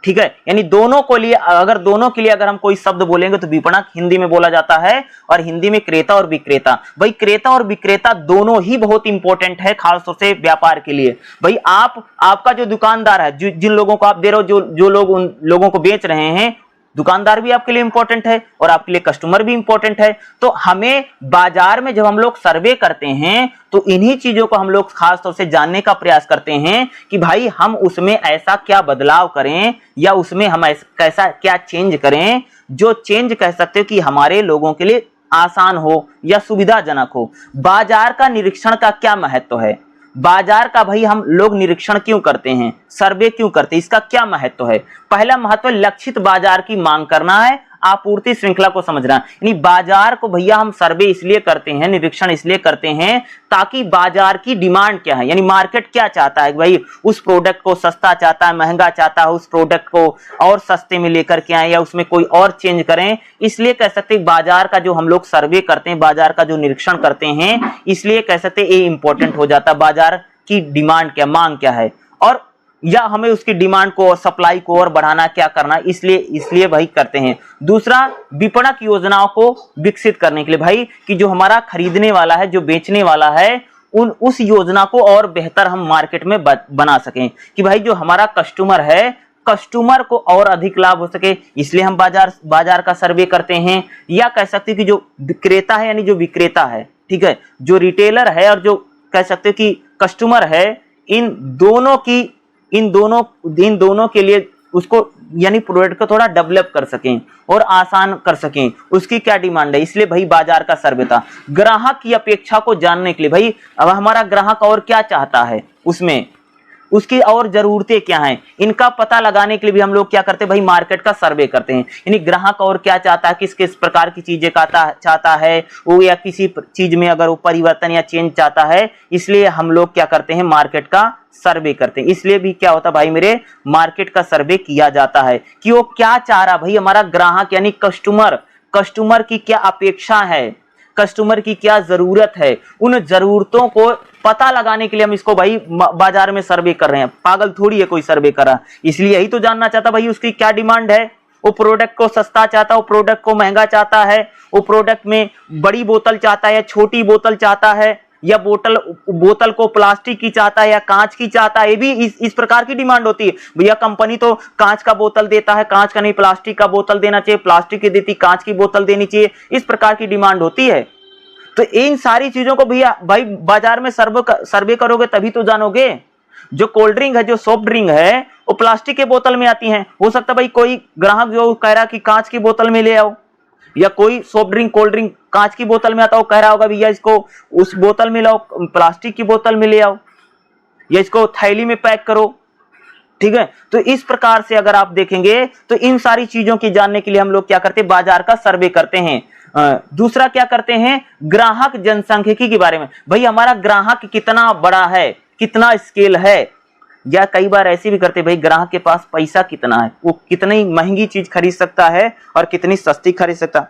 ठीक है। यानी दोनों के लिए अगर हम कोई शब्द बोलेंगे तो विपणक हिंदी में बोला जाता है, और हिंदी में क्रेता और विक्रेता। भाई क्रेता और विक्रेता दोनों ही बहुत इंपॉर्टेंट है, खासतौर से व्यापार के लिए। भाई आपका जो दुकानदार है, जिन लोगों को आप दे रहे हो, जो लोग उन लोगों को बेच रहे हैं, दुकानदार भी आपके लिए इंपॉर्टेंट है और आपके लिए कस्टमर भी इंपॉर्टेंट है। तो हमें बाजार में जब हम लोग सर्वे करते हैं तो इन्हीं चीजों को हम लोग खास तौर से जानने का प्रयास करते हैं कि भाई हम उसमें ऐसा क्या बदलाव करें, या उसमें हम कैसा क्या चेंज करें, जो चेंज कह सकते हो कि हमारे लोगों के लिए आसान हो या सुविधाजनक हो। बाजार का निरीक्षण का क्या महत्व है, बाजार का भाई हम लोग निरीक्षण क्यों करते हैं, सर्वे क्यों करते हैं, इसका क्या महत्व है। पहला महत्व लक्षित बाजार की मांग करना है, आपूर्ति श्रृंखला को समझना। यानी बाजार को भैया हम सर्वे इसलिए करते हैं, निरीक्षण इसलिए करते हैं ताकि बाजार की डिमांड क्या है, यानी मार्केट क्या चाहता है। भाई उस प्रोडक्ट को सस्ता चाहता है, महंगा चाहता है, उस प्रोडक्ट को और सस्ते में लेकर के आए, या उसमें कोई और चेंज करें। इसलिए कह सकते हैं बाजार का जो हम लोग सर्वे करते हैं, बाजार का जो निरीक्षण करते हैं, इसलिए कह सकते हैं ये इंपॉर्टेंट हो जाता है, बाजार की डिमांड क्या, मांग क्या है, और या हमें उसकी डिमांड को और सप्लाई को और बढ़ाना क्या करना, इसलिए भाई करते हैं। दूसरा, विपणक योजनाओं को विकसित करने के लिए, भाई कि जो हमारा खरीदने वाला है, जो बेचने वाला है, उस योजना को और बेहतर हम मार्केट में बना सकें, कि भाई जो हमारा कस्टमर है, कस्टमर को और अधिक लाभ हो सके, इसलिए हम बाजार का सर्वे करते हैं। या कह सकते हैं कि जो विक्रेता है यानी जो विक्रेता है, ठीक है, जो रिटेलर है और जो कह सकते हैं कि कस्टमर है, इन दोनों के लिए उसको यानी प्रोडक्ट को थोड़ा डेवलप कर सकें और आसान कर सकें, उसकी क्या डिमांड है, इसलिए भाई बाजार का सर्वे था। ग्राहक की अपेक्षा को जानने के लिए, भाई अब हमारा ग्राहक और क्या चाहता है, उसमें उसकी और जरूरतें क्या हैं, इनका पता लगाने के लिए भी हम लोग क्या करते हैं भाई, मार्केट का सर्वे करते हैं। यानी ग्राहक और क्या चाहता है, किस किस प्रकार की चीजें चाहता है वो, या किसी चीज में अगर वो परिवर्तन या चेंज चाहता है, इसलिए हम लोग क्या करते हैं, मार्केट का सर्वे करते हैं। इसलिए भी क्या होता है भाई मेरे, मार्केट का सर्वे किया जाता है कि वो क्या चाह रहा, भाई हमारा ग्राहक यानी कस्टमर की क्या अपेक्षा है, कस्टमर की क्या जरूरत है, उन जरूरतों को पता लगाने के लिए हम इसको भाई बाजार में सर्वे कर रहे हैं। पागल थोड़ी है कोई सर्वे करा, इसलिए यही तो जानना चाहता भाई उसकी क्या डिमांड है। वो प्रोडक्ट को सस्ता चाहता है, वो प्रोडक्ट को महंगा चाहता है, वो प्रोडक्ट में बड़ी बोतल चाहता है या छोटी बोतल चाहता है, या बोतल को प्लास्टिक की चाहता है या कांच की चाहता है, ये भी इस प्रकार की डिमांड होती है। भैया कंपनी तो कांच का बोतल देता है, कांच का नहीं प्लास्टिक का बोतल देना चाहिए, प्लास्टिक की देती कांच की बोतल देनी चाहिए, इस प्रकार की डिमांड होती है। तो इन सारी चीजों को भैया भाई बाजार में सर्वे करोगे तभी तो जानोगे। जो कोल्ड ड्रिंक है, जो सॉफ्ट ड्रिंक है, वो प्लास्टिक के बोतल में आती हैं। हो सकता है भाई कोई ग्राहक जो कह रहा कि कांच की बोतल में ले आओ, या कोई सॉफ्ट ड्रिंक कोल्ड ड्रिंक कांच की बोतल में आता हो, कह रहा होगा भैया इसको उस बोतल में लाओ, प्लास्टिक की बोतल में ले आओ, या इसको थैली में पैक करो। ठीक है, तो इस प्रकार से अगर आप देखेंगे तो इन सारी चीजों की जानने के लिए हम लोग क्या करते हैं, बाजार का सर्वे करते हैं। दूसरा क्या करते हैं, ग्राहक जनसांख्यिकी के बारे में। भाई हमारा ग्राहक कितना बड़ा है, कितना स्केल है, या कई बार ऐसे भी करते भाई ग्राहक के पास पैसा कितना है, वो कितनी महंगी चीज खरीद सकता है और कितनी सस्ती खरीद सकता है,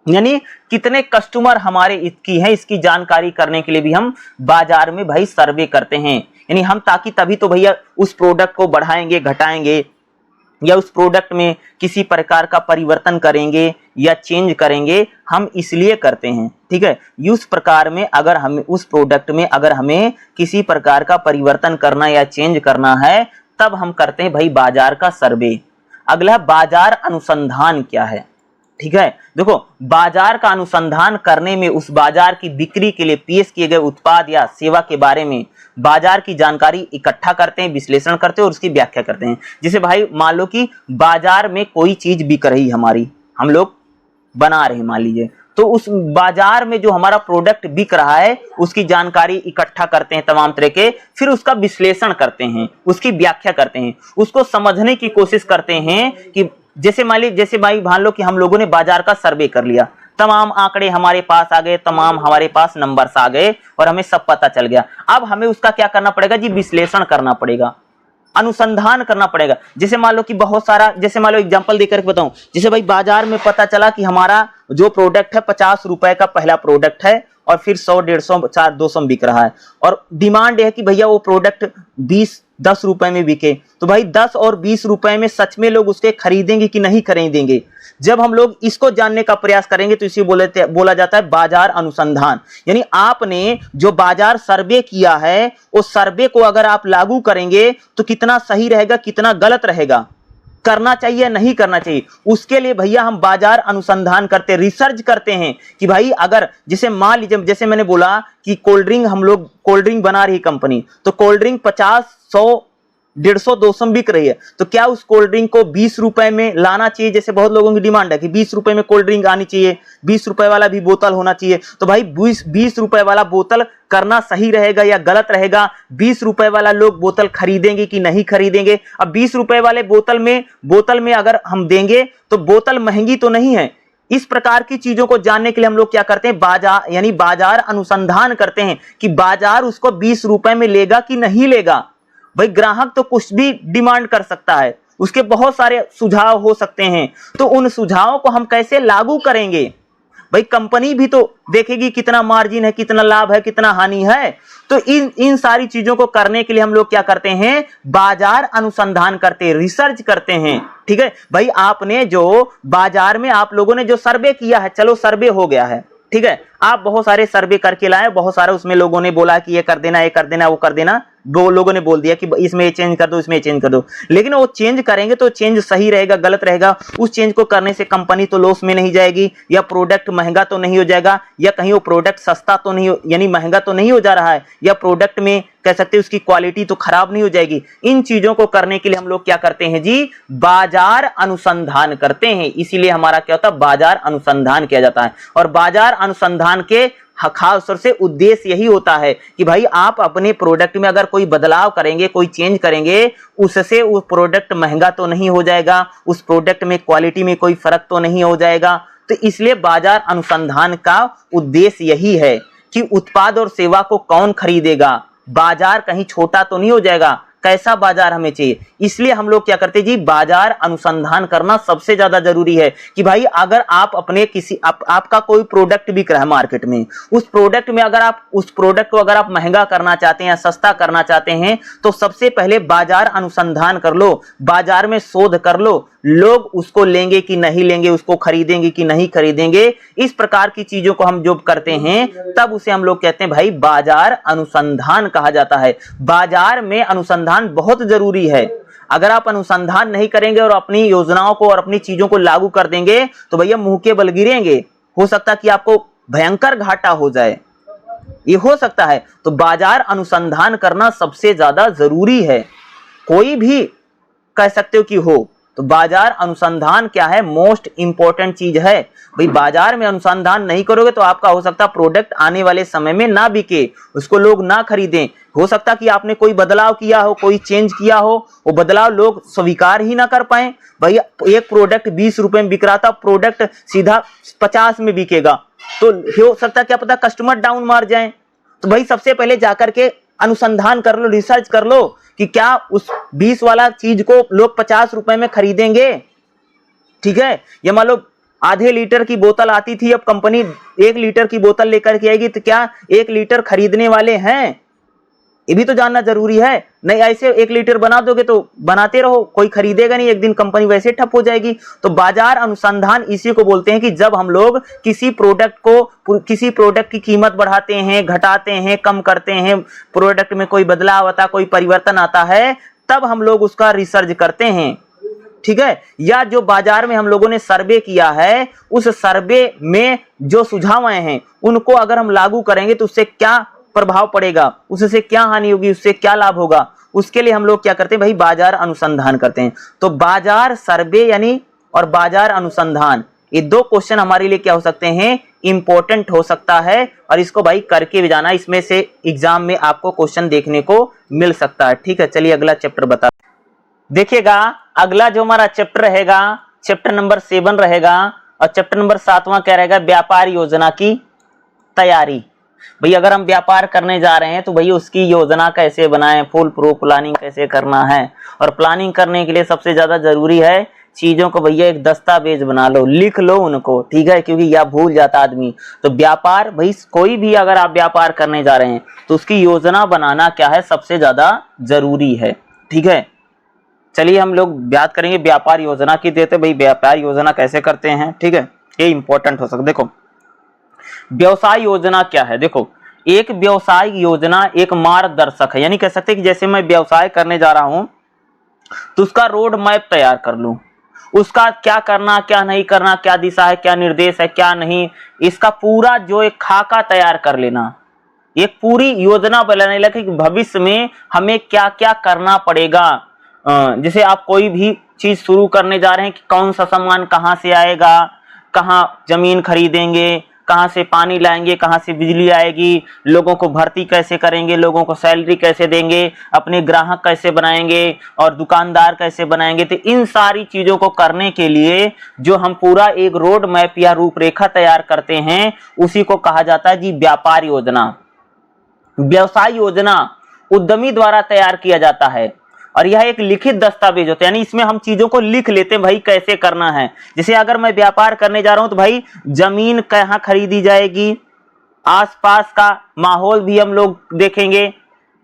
यानी कितने कस्टमर हमारे इसकी हैं, इसकी जानकारी करने के लिए भी हम बाजार में भाई सर्वे करते हैं। यानी हम ताकि तभी तो भैया उस प्रोडक्ट को बढ़ाएंगे, घटाएंगे, या उस प्रोडक्ट में किसी प्रकार का परिवर्तन करेंगे या चेंज करेंगे, हम इसलिए करते हैं। ठीक है, उस प्रकार में अगर हम उस प्रोडक्ट में अगर हमें किसी प्रकार का परिवर्तन करना या चेंज करना है, तब हम करते हैं भाई बाजार का सर्वे। अगला बाजार अनुसंधान क्या है। ठीक है, देखो बाजार का अनुसंधान करने में उस बाजार की बिक्री के लिए पेश किए गए उत्पाद या सेवा के बारे में बाजार की जानकारी इकट्ठा करते हैं, विश्लेषण करते हैं और उसकी व्याख्या करते हैं। जैसे भाई मान लो कि बाजार में कोई चीज बिक रही हमारी, हम लोग बना रहे हैं मान लीजिए, तो उस बाजार में जो हमारा प्रोडक्ट बिक रहा है उसकी जानकारी इकट्ठा करते हैं तमाम तरह के, फिर उसका विश्लेषण करते हैं, उसकी व्याख्या करते हैं, उसको समझने की कोशिश करते हैं कि जैसे भाई मान लो कि हम लोगों ने बाजार का सर्वे कर लिया, तमाम आंकड़े हमारे पास आ गए, तमाम हमारे पास नंबर्स आ गए और हमें सब पता चल गया। अब हमें उसका क्या करना पड़ेगा जी, विश्लेषण करना पड़ेगा, अनुसंधान करना पड़ेगा। जैसे मान लो कि बहुत सारा, जैसे मान लो एग्जांपल देकर बताऊं, जैसे भाई बाजार में पता चला कि हमारा जो प्रोडक्ट है 50 रुपए का पहला प्रोडक्ट है और फिर 100, 150, 400, 200 बिक रहा है, और डिमांड है कि भैया वो प्रोडक्ट 10 रुपए में बिके, तो भाई 10 और 20 रुपए में सच में लोग उसके खरीदेंगे कि नहीं खरीदेंगे। जब हम लोग इसको जानने का प्रयास करेंगे तो इसे बोला जाता है बाजार अनुसंधान। यानी आपने जो बाजार सर्वे किया है उस सर्वे को अगर आप लागू करेंगे तो कितना सही रहेगा, कितना गलत रहेगा, करना चाहिए नहीं करना चाहिए, उसके लिए भैया हम बाजार अनुसंधान करते, रिसर्च करते हैं कि भाई अगर जैसे मान लीजिए, जैसे मैंने बोला कि कोल्ड ड्रिंक, हम लोग कोल्ड ड्रिंक बना रही कंपनी, तो कोल्ड ड्रिंक 50, 100, 150, 200 बिक रही है, तो क्या उस कोल्ड ड्रिंक को 20 रुपए में लाना चाहिए? जैसे बहुत लोगों की डिमांड है कि 20 रुपए में कोल्ड ड्रिंक आनी चाहिए, 20 रुपए वाला भी बोतल होना चाहिए, तो भाई 20 रुपए वाला बोतल करना सही रहेगा या गलत रहेगा? 20 रुपए वाला लोग बोतल खरीदेंगे कि नहीं खरीदेंगे? अब 20 रुपए वाले बोतल में अगर हम देंगे तो बोतल महंगी तो नहीं है। इस प्रकार की चीजों को जानने के लिए हम लोग क्या करते हैं, बाजार यानी बाजार अनुसंधान करते हैं कि बाजार उसको 20 रुपए में लेगा कि नहीं लेगा। भाई ग्राहक तो कुछ भी डिमांड कर सकता है, उसके बहुत सारे सुझाव हो सकते हैं, तो उन सुझावों को हम कैसे लागू करेंगे? भाई कंपनी भी तो देखेगी कितना मार्जिन है, कितना लाभ है, कितना हानि है। तो इन सारी चीजों को करने के लिए हम लोग क्या करते हैं, बाजार अनुसंधान करते हैं, रिसर्च करते हैं। ठीक है भाई, आपने जो बाजार में आप लोगों ने जो सर्वे किया है, चलो सर्वे हो गया है, ठीक है, आप बहुत सारे सर्वे करके लाए, बहुत सारे उसमें लोगों ने बोला कि ये कर देना, ये कर देना, वो कर देना, दो लोगों ने बोल दिया कि इसमें ये चेंज कर दो, इसमें चेंज कर दो, लेकिन वो चेंज करेंगे तो चेंज सही रहेगा गलत रहेगा? उस चेंज को करने से कंपनी तो लॉस में नहीं जाएगी, या प्रोडक्ट महंगा तो नहीं हो जाएगा, या कहीं वो प्रोडक्ट सस्ता तो नहीं यानी महंगा तो नहीं हो जा रहा है, या प्रोडक्ट में कह सकते हैं उसकी क्वालिटी तो खराब नहीं हो जाएगी? इन चीजों को करने के लिए हम लोग क्या करते हैं जी, बाजार अनुसंधान करते हैं। इसीलिए हमारा क्या होता है, बाजार अनुसंधान किया जाता है। और बाजार अनुसंधान के खास तौर से उद्देश्य यही होता है कि भाई आप अपने प्रोडक्ट में अगर कोई बदलाव करेंगे, कोई चेंज करेंगे, उससे वो प्रोडक्ट महंगा तो नहीं हो जाएगा, उस प्रोडक्ट में क्वालिटी में कोई फर्क तो नहीं हो जाएगा। तो इसलिए बाजार अनुसंधान का उद्देश्य यही है कि उत्पाद और सेवा को कौन खरीदेगा, बाजार कहीं छोटा तो नहीं हो जाएगा, कैसा बाजार हमें चाहिए। इसलिए हम लोग क्या करते हैं जी, बाजार अनुसंधान करना सबसे ज्यादा जरूरी है कि भाई अगर आप अपने किसी आपका कोई प्रोडक्ट बिक रहा है मार्केट में, उस प्रोडक्ट में अगर आप उस प्रोडक्ट को अगर आप महंगा करना चाहते हैं या सस्ता करना चाहते हैं तो सबसे पहले बाजार अनुसंधान कर लो, बाजार में शोध कर लो, लोग उसको लेंगे कि नहीं लेंगे, उसको खरीदेंगे कि नहीं खरीदेंगे। इस प्रकार की चीजों को हम जो करते हैं तब उसे हम लोग कहते हैं भाई बाजार अनुसंधान कहा जाता है। बाजार में अनुसंधान बहुत जरूरी है। अगर आप अनुसंधान नहीं करेंगे और अपनी योजनाओं को और अपनी चीजों को लागू कर देंगे तो भैया मुंह के बल गिरेंगे, हो सकता है कि आपको भयंकर घाटा हो जाए, ये हो सकता है। तो बाजार अनुसंधान करना सबसे ज्यादा जरूरी है, कोई भी कह सकते हो कि हो। तो बाजार अनुसंधान क्या है, मोस्ट इंपॉर्टेंट चीज है भाई। बाजार में अनुसंधान नहीं करोगे तो आपका हो सकता है प्रोडक्ट आने वाले समय में ना बिके, उसको लोग ना खरीदें। हो सकता है कि आपने कोई बदलाव किया हो, कोई चेंज किया हो, वो बदलाव लोग स्वीकार ही ना कर पाए। भाई एक प्रोडक्ट 20 रुपए में बिक रहा था, प्रोडक्ट सीधा 50 में बिकेगा, तो हो सकता है क्या पता कस्टमर डाउन मार जाए। तो भाई सबसे पहले जाकर के अनुसंधान कर लो, रिसर्च कर लो कि क्या उस 20 वाला चीज को लोग 50 रुपए में खरीदेंगे। ठीक है, ये मान लो आधे लीटर की बोतल आती थी, अब कंपनी 1 लीटर की बोतल लेकर के आएगी, तो क्या 1 लीटर खरीदने वाले हैं, ये भी तो जानना जरूरी है। नहीं ऐसे 1 लीटर बना दोगे तो बनाते रहो, कोई खरीदेगा नहीं, एक दिन कंपनी वैसे ठप हो जाएगी। तो बाजार अनुसंधान इसी को बोलते हैं कि जब हम लोग किसी प्रोडक्ट की कीमत बढ़ाते हैं, घटाते हैं, कम करते हैं, प्रोडक्ट में कोई बदलाव आता, कोई परिवर्तन आता है, तब हम लोग उसका रिसर्च करते हैं। ठीक है, या जो बाजार में हम लोगों ने सर्वे किया है, उस सर्वे में जो सुझाव आए हैं उनको अगर हम लागू करेंगे तो उससे क्या प्रभाव पड़ेगा, उससे क्या हानि होगी, उससे क्या लाभ होगा, उसके लिए हम लोग क्या करते हैं भाई बाजार अनुसंधान करते हैं। तो बाजार सर्वे यानी और बाजार अनुसंधान, ये 2 क्वेश्चन हमारे लिए क्या हो सकते हैं, इंपॉर्टेंट हो सकता है, और इसको भाई करके भी जाना, इसमें से एग्जाम में आपको क्वेश्चन देखने को मिल सकता है। ठीक है, चलिए अगला चैप्टर बता देखिएगा। अगला जो हमारा चैप्टर रहेगा चैप्टर नंबर 7 रहेगा, और चैप्टर नंबर 7वां क्या रहेगा, व्यापार योजना की तैयारी। भाई अगर हम व्यापार करने जा रहे हैं तो भाई उसकी योजना कैसे बनाएं, फुल प्रूफ प्लानिंग कैसे करना है। और प्लानिंग करने के लिए सबसे ज्यादा जरूरी है चीजों को भैया एक दस्तावेज बना लो, लिख लो उनको। ठीक है, क्योंकि यह भूल जाता आदमी। तो व्यापार भाई कोई भी अगर आप व्यापार करने जा रहे हैं तो उसकी योजना बनाना क्या है, सबसे ज्यादा जरूरी है। ठीक है, चलिए हम लोग बात करेंगे व्यापार योजना की। देते भाई व्यापार योजना कैसे करते हैं। ठीक है, ये इंपॉर्टेंट हो सकता। देखो व्यवसाय योजना क्या है, देखो एक व्यवसाय योजना एक मार्गदर्शक है, यानी कह सकते हैं कि जैसे मैं व्यवसाय करने जा रहा हूं तो उसका रोड मैप तैयार कर लूं, उसका क्या करना क्या नहीं करना, क्या दिशा है, क्या निर्देश है, क्या नहीं, इसका पूरा जो एक खाका तैयार कर लेना, एक पूरी योजना बनाने लगे कि भविष्य में हमें क्या क्या करना पड़ेगा। जैसे आप कोई भी चीज शुरू करने जा रहे हैं कि कौन सा सामान कहां से आएगा, कहां जमीन खरीदेंगे, कहां से पानी लाएंगे, कहां से बिजली आएगी, लोगों को भर्ती कैसे करेंगे, लोगों को सैलरी कैसे देंगे, अपने ग्राहक कैसे बनाएंगे और दुकानदार कैसे बनाएंगे। तो इन सारी चीजों को करने के लिए जो हम पूरा एक रोड मैप या रूपरेखा तैयार करते हैं उसी को कहा जाता है जी व्यापार योजना। व्यवसाय योजना उद्यमी द्वारा तैयार किया जाता है और यह एक लिखित दस्तावेज होता है, यानी इसमें हम चीजों को लिख लेते हैं भाई कैसे करना है। जैसे अगर मैं व्यापार करने जा रहा हूं तो भाई जमीन कहाँ खरीदी जाएगी, आसपास का माहौल भी हम लोग देखेंगे।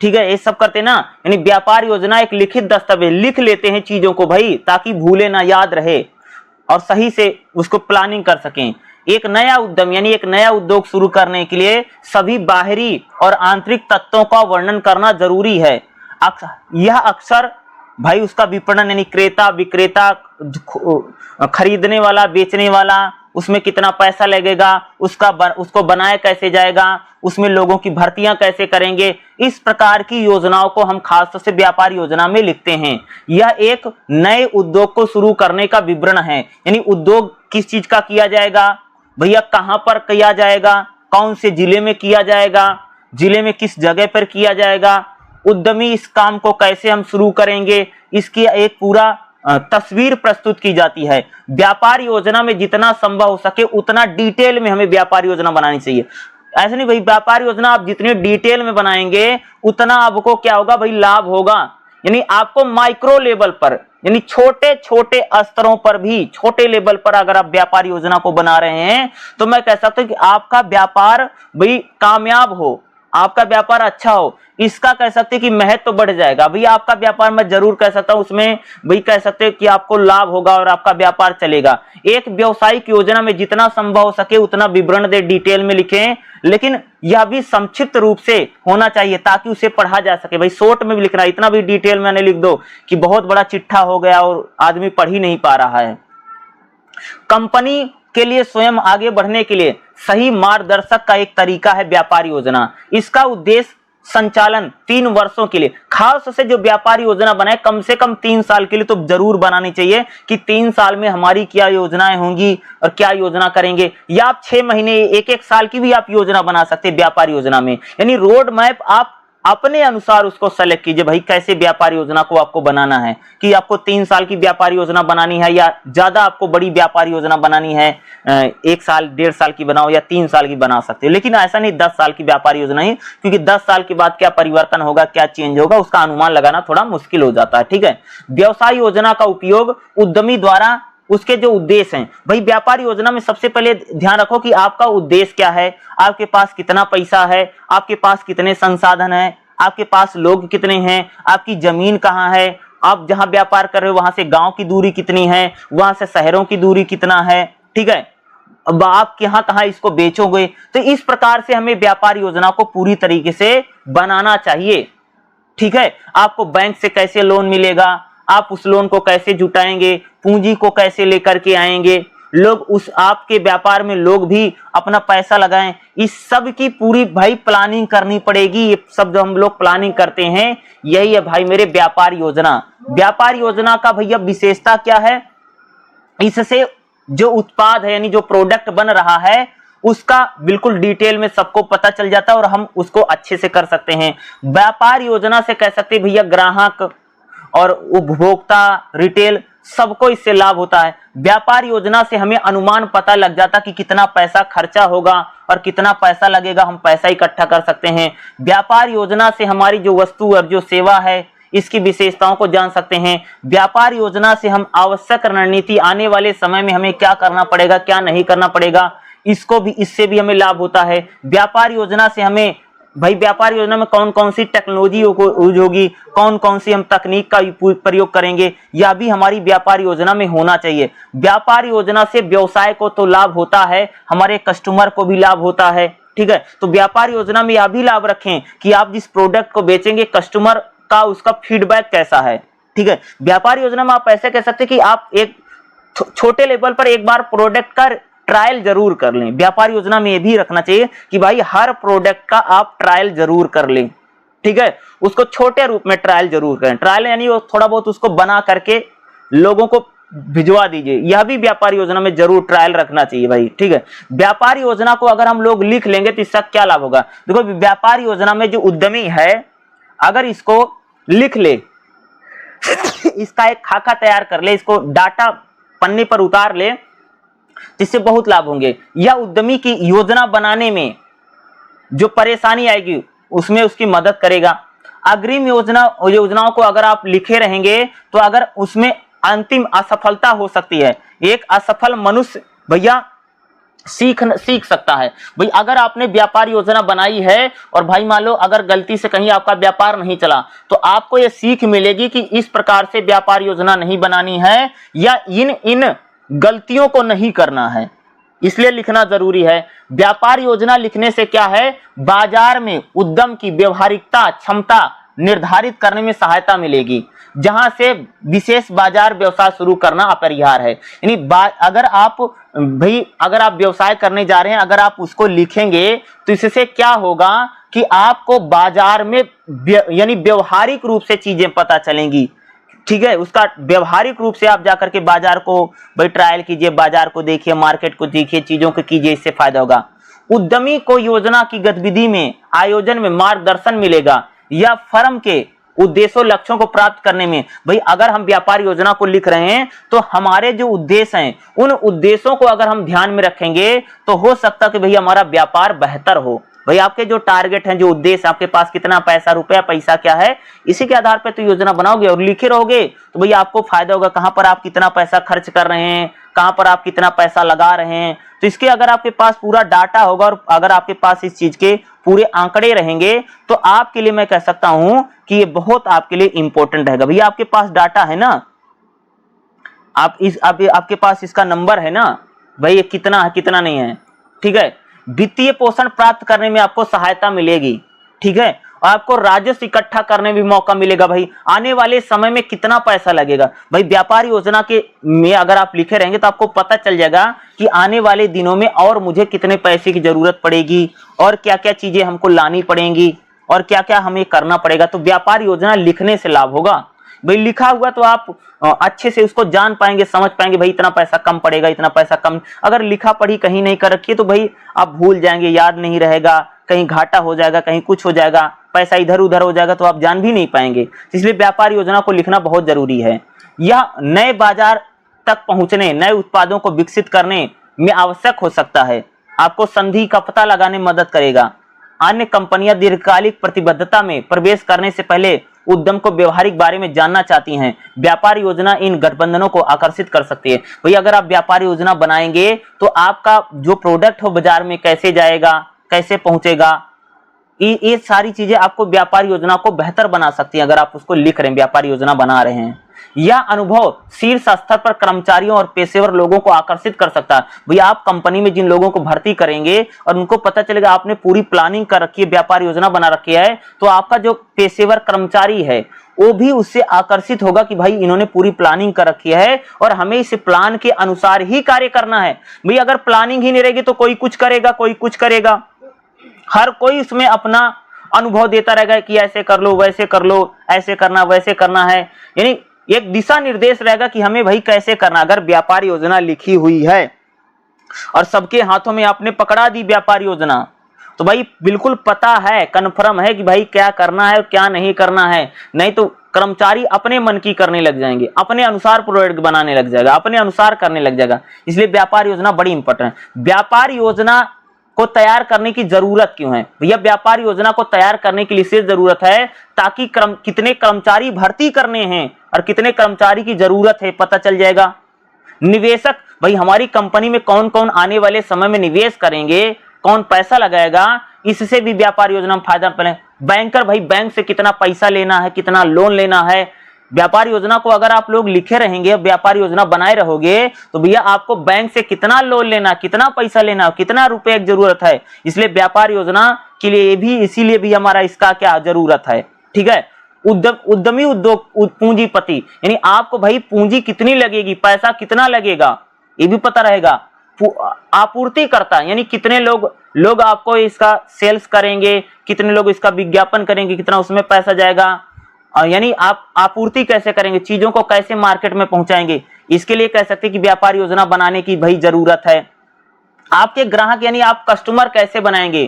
ठीक है, ये सब करते ना, यानी व्यापार योजना एक लिखित दस्तावेज, लिख लेते हैं चीजों को भाई ताकि भूले ना, याद रहे और सही से उसको प्लानिंग कर सकें। एक नया उद्यम यानी एक नया उद्योग शुरू करने के लिए सभी बाहरी और आंतरिक तत्वों का वर्णन करना जरूरी है। यह अक्सर भाई उसका विपणन यानी क्रेता विक्रेता, खरीदने वाला बेचने वाला, उसमें कितना पैसा लगेगा, उसको बनाया कैसे जाएगा, उसमें लोगों की भर्तियां कैसे करेंगे, इस प्रकार की योजनाओं को हम खासतौर से व्यापार योजना में लिखते हैं। यह एक नए उद्योग को शुरू करने का विवरण है, यानी उद्योग किस चीज का किया जाएगा भैया, कहां पर किया जाएगा, कौन से जिले में किया जाएगा, जिले में किस जगह पर किया जाएगा, उद्यमी इस काम को कैसे हम शुरू करेंगे, इसकी एक पूरा तस्वीर प्रस्तुत की जाती है। व्यापार योजना में जितना संभव हो सके उतना डिटेल में हमें व्यापार योजना बनानी चाहिए। ऐसा नहीं भाई व्यापार योजना आप जितने डिटेल में बनाएंगे उतना आपको क्या होगा भाई लाभ होगा, यानी आपको माइक्रो लेवल पर, यानी छोटे छोटे स्तरों पर भी, छोटे लेवल पर अगर आप व्यापार योजना को बना रहे हैं तो मैं कह सकता हूं कि आपका व्यापार भाई कामयाब हो, आपका व्यापार अच्छा हो, इसका कह सकते हैं कि महत्व तो बढ़ जाएगा। भाई आपका व्यापार मैं जरूर कह सकता हूं उसमें भाई कह सकते हैं कि आपको लाभ होगा और आपका व्यापार चलेगा। एक व्यवसायिक योजना में जितना संभव हो सके उतना विवरण दे, डिटेल में लिखें, लेकिन यह भी संक्षिप्त रूप से होना चाहिए ताकि उसे पढ़ा जा सके। भाई शॉर्ट में भी लिखना, इतना भी डिटेल में नहीं लिख दो कि बहुत बड़ा चिट्ठा हो गया और आदमी पढ़ ही नहीं पा रहा है। कंपनी के लिए स्वयं आगे बढ़ने के लिए सही मार्गदर्शक का एक तरीका है व्यापार योजना। इसका उद्देश्य संचालन 3 वर्षों के लिए, खास से जो व्यापार योजना बनाए कम से कम 3 साल के लिए तो जरूर बनानी चाहिए कि 3 साल में हमारी क्या योजनाएं होंगी और क्या योजना करेंगे। या आप 6 महीने, 1-1 साल की भी आप योजना बना सकते हैं व्यापार योजना में। यानी रोड मैप आप अपने अनुसार उसको सेलेक्ट कीजिए, भाई कैसे व्यापार योजना को आपको बनाना है, कि आपको 3 साल की व्यापार योजना बनानी है या ज्यादा आपको बड़ी व्यापार योजना बनानी है, 1 साल 1.5 साल की बनाओ या 3 साल की बना सकते हो। लेकिन ऐसा नहीं 10 साल की व्यापार योजना ही, क्योंकि 10 साल के बाद क्या परिवर्तन होगा, क्या चेंज होगा, उसका अनुमान लगाना थोड़ा मुश्किल हो जाता है। ठीक है। व्यवसाय योजना का उपयोग उद्यमी द्वारा उसके जो उद्देश्य हैं, भाई व्यापार योजना में सबसे पहले ध्यान रखो कि आपका उद्देश्य क्या है, आपके पास कितना पैसा है, आपके पास कितने संसाधन हैं, आपके पास लोग कितने हैं, आपकी जमीन कहाँ है, आप जहां व्यापार कर रहे हो वहां से गांव की दूरी कितनी है, वहां से शहरों की दूरी कितना है। ठीक है। अब आप कहां कहां इसको बेचोगे, तो इस प्रकार से हमें व्यापार योजना को पूरी तरीके से बनाना चाहिए। ठीक है। आपको बैंक से कैसे लोन मिलेगा, आप उस लोन को कैसे जुटाएंगे, पूंजी को कैसे लेकर के आएंगे, लोग उस आपके व्यापार में लोग भी अपना पैसा लगाएं, इस सब की पूरी भाई प्लानिंग करनी पड़ेगी। ये सब जो हम लोग प्लानिंग करते हैं यही है भाई मेरे व्यापार योजना। व्यापार योजना का भैया विशेषता क्या है, इससे जो उत्पाद है यानी जो प्रोडक्ट बन रहा है उसका बिल्कुल डिटेल में सबको पता चल जाता है और हम उसको अच्छे से कर सकते हैं। व्यापार योजना से कह सकते हैं भैया ग्राहक और उपभोक्ता, रिटेल, सबको इससे लाभ होता है। व्यापार योजना से हमें अनुमान पता लग जाता कि कितना पैसा खर्चा होगा और कितना पैसा लगेगा, हम पैसा इकट्ठा कर सकते हैं। व्यापार योजना से हमारी जो वस्तु और जो सेवा है इसकी विशेषताओं को जान सकते हैं। व्यापार योजना से हम आवश्यक रणनीति, आने वाले समय में हमें क्या करना पड़ेगा, क्या नहीं करना पड़ेगा, इससे भी हमें लाभ होता है। व्यापार योजना से हमें भाई व्यापार योजना में कौन कौन सी टेक्नोलॉजी यूज होगी, कौन कौन सी हम तकनीक का प्रयोग करेंगे, यह भी हमारी व्यापार योजना में होना चाहिए। व्यापार योजना से व्यवसाय को तो लाभ होता है, हमारे कस्टमर को भी लाभ होता है। ठीक है। तो व्यापार योजना में यह भी लाभ रखें कि आप जिस प्रोडक्ट को बेचेंगे कस्टमर का उसका फीडबैक कैसा है। ठीक है। व्यापार योजना में आप ऐसे कह सकते हैं कि आप एक छोटे लेवल पर एक बार प्रोडक्ट का ट्रायल जरूर कर लें। व्यापार योजना में यह भी रखना चाहिए कि भाई हर प्रोडक्ट का आप ट्रायल जरूर कर लें। ठीक है। उसको छोटे रूप में ट्रायल जरूर करें। ट्रायल यानी वो थोड़ा बहुत उसको बना करके लोगों को भिजवा दीजिए, यह भी व्यापार योजना में जरूर ट्रायल रखना चाहिए भाई। ठीक है। व्यापार योजना को अगर हम लोग लिख लेंगे तो इसका क्या लाभ होगा, देखो व्यापार योजना में जो उद्यमी है अगर इसको लिख ले इसका एक खाका तैयार कर ले, इसको डाटा पन्ने पर उतार ले, जिससे बहुत लाभ होंगे। या उद्यमी की योजना बनाने में जो परेशानी आएगी उसमें उसकी मदद करेगा। अग्रिम योजनाओं को अगर आप लिखे रहेंगे तो अगर उसमें अंतिम असफलता हो सकती है, एक असफल मनुष्य भैया सीख सकता है। भाई अगर आपने व्यापार योजना बनाई है और भाई मान लो अगर गलती से कहीं आपका व्यापार नहीं चला तो आपको यह सीख मिलेगी कि इस प्रकार से व्यापार योजना नहीं बनानी है या इन गलतियों को नहीं करना है, इसलिए लिखना जरूरी है। व्यापार योजना लिखने से क्या है, बाजार में उद्यम की व्यवहारिकता क्षमता निर्धारित करने में सहायता मिलेगी, जहां से विशेष बाजार व्यवसाय शुरू करना अपरिहार्य है। यानी अगर आप व्यवसाय करने जा रहे हैं, अगर आप उसको लिखेंगे तो इससे क्या होगा कि आपको बाजार में यानी व्यवहारिक रूप से चीजें पता चलेंगी। ठीक है। उसका व्यवहारिक रूप से आप जाकर के बाजार को भाई ट्रायल कीजिए, बाजार को देखिए, मार्केट को देखिए, चीजों को कीजिए, इससे फायदा होगा। उद्यमी को योजना की गतिविधि में आयोजन में मार्गदर्शन मिलेगा या फर्म के उद्देश्यों लक्ष्यों को प्राप्त करने में। भाई अगर हम व्यापार योजना को लिख रहे हैं तो हमारे जो उद्देश्य हैं उन उद्देश्यों को अगर हम ध्यान में रखेंगे तो हो सकता है कि भाई हमारा व्यापार बेहतर हो। भाई आपके जो टारगेट हैं, जो उद्देश्य, आपके पास कितना पैसा, रुपया पैसा क्या है, इसी के आधार पर तो योजना बनाओगे और लिखे रहोगे तो भैया आपको फायदा होगा। कहां पर आप कितना पैसा खर्च कर रहे हैं, कहां पर आप कितना पैसा लगा रहे हैं, तो इसके अगर आपके पास पूरा डाटा होगा और अगर आपके पास इस चीज के पूरे आंकड़े रहेंगे तो आपके लिए मैं कह सकता हूं कि ये बहुत आपके लिए इंपॉर्टेंट रहेगा। भैया आपके पास डाटा है ना, आपके पास इसका नंबर है ना, भाई ये कितना है कितना नहीं है, ठीक है। वित्तीय पोषण प्राप्त करने में आपको सहायता मिलेगी, ठीक है, और आपको राजस्व इकट्ठा करने में मौका मिलेगा। भाई आने वाले समय में कितना पैसा लगेगा, भाई व्यापार योजना के में अगर आप लिखे रहेंगे तो आपको पता चल जाएगा कि आने वाले दिनों में और मुझे कितने पैसे की जरूरत पड़ेगी और क्या क्या चीजें हमको लानी पड़ेंगी और क्या क्या हमें करना पड़ेगा। तो व्यापार योजना लिखने से लाभ होगा। भाई लिखा हुआ तो आप अच्छे से उसको जान पाएंगे, समझ पाएंगे, भाई इतना पैसा कम पड़ेगा, इतना पैसा कम। अगर लिखा पढ़ी कहीं नहीं कर रखी है तो भाई आप भूल जाएंगे, याद नहीं रहेगा, कहीं घाटा हो जाएगा, कहीं कुछ हो जाएगा, पैसा इधर उधर हो जाएगा तो आप जान भी नहीं पाएंगे। इसलिए व्यापार योजना को लिखना बहुत जरूरी है। यह नए बाजार तक पहुंचने, नए उत्पादों को विकसित करने में आवश्यक हो सकता है। आपको संधि का पता लगाने में मदद करेगा। अन्य कंपनियां दीर्घकालिक प्रतिबद्धता में प्रवेश करने से पहले उद्यम को व्यवहारिक बारे में जानना चाहती हैं। व्यापार योजना इन गठबंधनों को आकर्षित कर सकती है। भाई अगर आप व्यापार योजना बनाएंगे तो आपका जो प्रोडक्ट हो बाजार में कैसे जाएगा, कैसे पहुंचेगा, ये सारी चीजें आपको व्यापार योजना को बेहतर बना सकती हैं। अगर आप उसको लिख रहे हैं, व्यापार योजना बना रहे हैं, यह अनुभव शीर्ष स्तर पर कर्मचारियों और पेशेवर लोगों को आकर्षित कर सकता है। भैया आप कंपनी में जिन लोगों को भर्ती करेंगे और उनको पता चलेगा आपने पूरी प्लानिंग कर रखी है, व्यापार योजना बना रखी है, तो आपका जो पेशेवर कर्मचारी है वो भी उससे आकर्षित होगा कि भाई इन्होंने पूरी प्लानिंग कर रखी है और हमें इस प्लान के अनुसार ही कार्य करना है। भाई अगर प्लानिंग ही नहीं रहेगी तो कोई कुछ करेगा, कोई कुछ करेगा, हर कोई इसमें अपना अनुभव देता रहेगा कि ऐसे कर लो, वैसे कर लो, ऐसे करना, वैसे करना है। यानी एक दिशा निर्देश रहेगा कि हमें भाई कैसे करना। अगर व्यापार योजना लिखी हुई है और सबके हाथों में आपने पकड़ा दी व्यापार योजना, तो भाई बिल्कुल पता है, कन्फर्म है कि भाई क्या करना है और क्या नहीं करना है। नहीं तो कर्मचारी अपने मन की करने लग जाएंगे, अपने अनुसार प्रोडक्ट बनाने लग जाएगा, अपने अनुसार करने लग जाएगा। इसलिए व्यापार योजना बड़ी इंपॉर्टेंट है। व्यापार योजना को तैयार करने की जरूरत क्यों है? भैया व्यापार योजना को तैयार करने के लिए इसलिए जरूरत है ताकि कितने कर्मचारी भर्ती करने हैं और कितने कर्मचारी की जरूरत है पता चल जाएगा। निवेशक, भाई हमारी कंपनी में कौन कौन आने वाले समय में निवेश करेंगे, कौन पैसा लगाएगा, इससे भी व्यापार योजना में फायदा पड़े। बैंकर, भाई बैंक से कितना पैसा लेना है, कितना लोन लेना है। व्यापार योजना को अगर आप लोग लिखे रहेंगे, व्यापार योजना बनाए रहोगे, तो भैया आपको बैंक से कितना लोन लेना, कितना पैसा लेना, कितना रुपए की जरूरत है। इसलिए व्यापार योजना के लिए भी, इसीलिए भी हमारा इसका क्या जरूरत है, ठीक है। उद्यमी उद्योग पूंजीपति, यानी आपको भाई पूंजी कितनी लगेगी, पैसा कितना लगेगा, ये भी पता रहेगा। आपूर्ति करता, यानी कितने लोग आपको इसका सेल्स करेंगे, कितने लोग इसका विज्ञापन करेंगे, कितना उसमें पैसा जाएगा, यानी आप आपूर्ति कैसे करेंगे, चीजों को कैसे मार्केट में पहुंचाएंगे। इसके लिए कह सकते हैं कि व्यापार योजना बनाने की भाई जरूरत है। आपके ग्राहक, यानी आप कस्टमर कैसे बनाएंगे,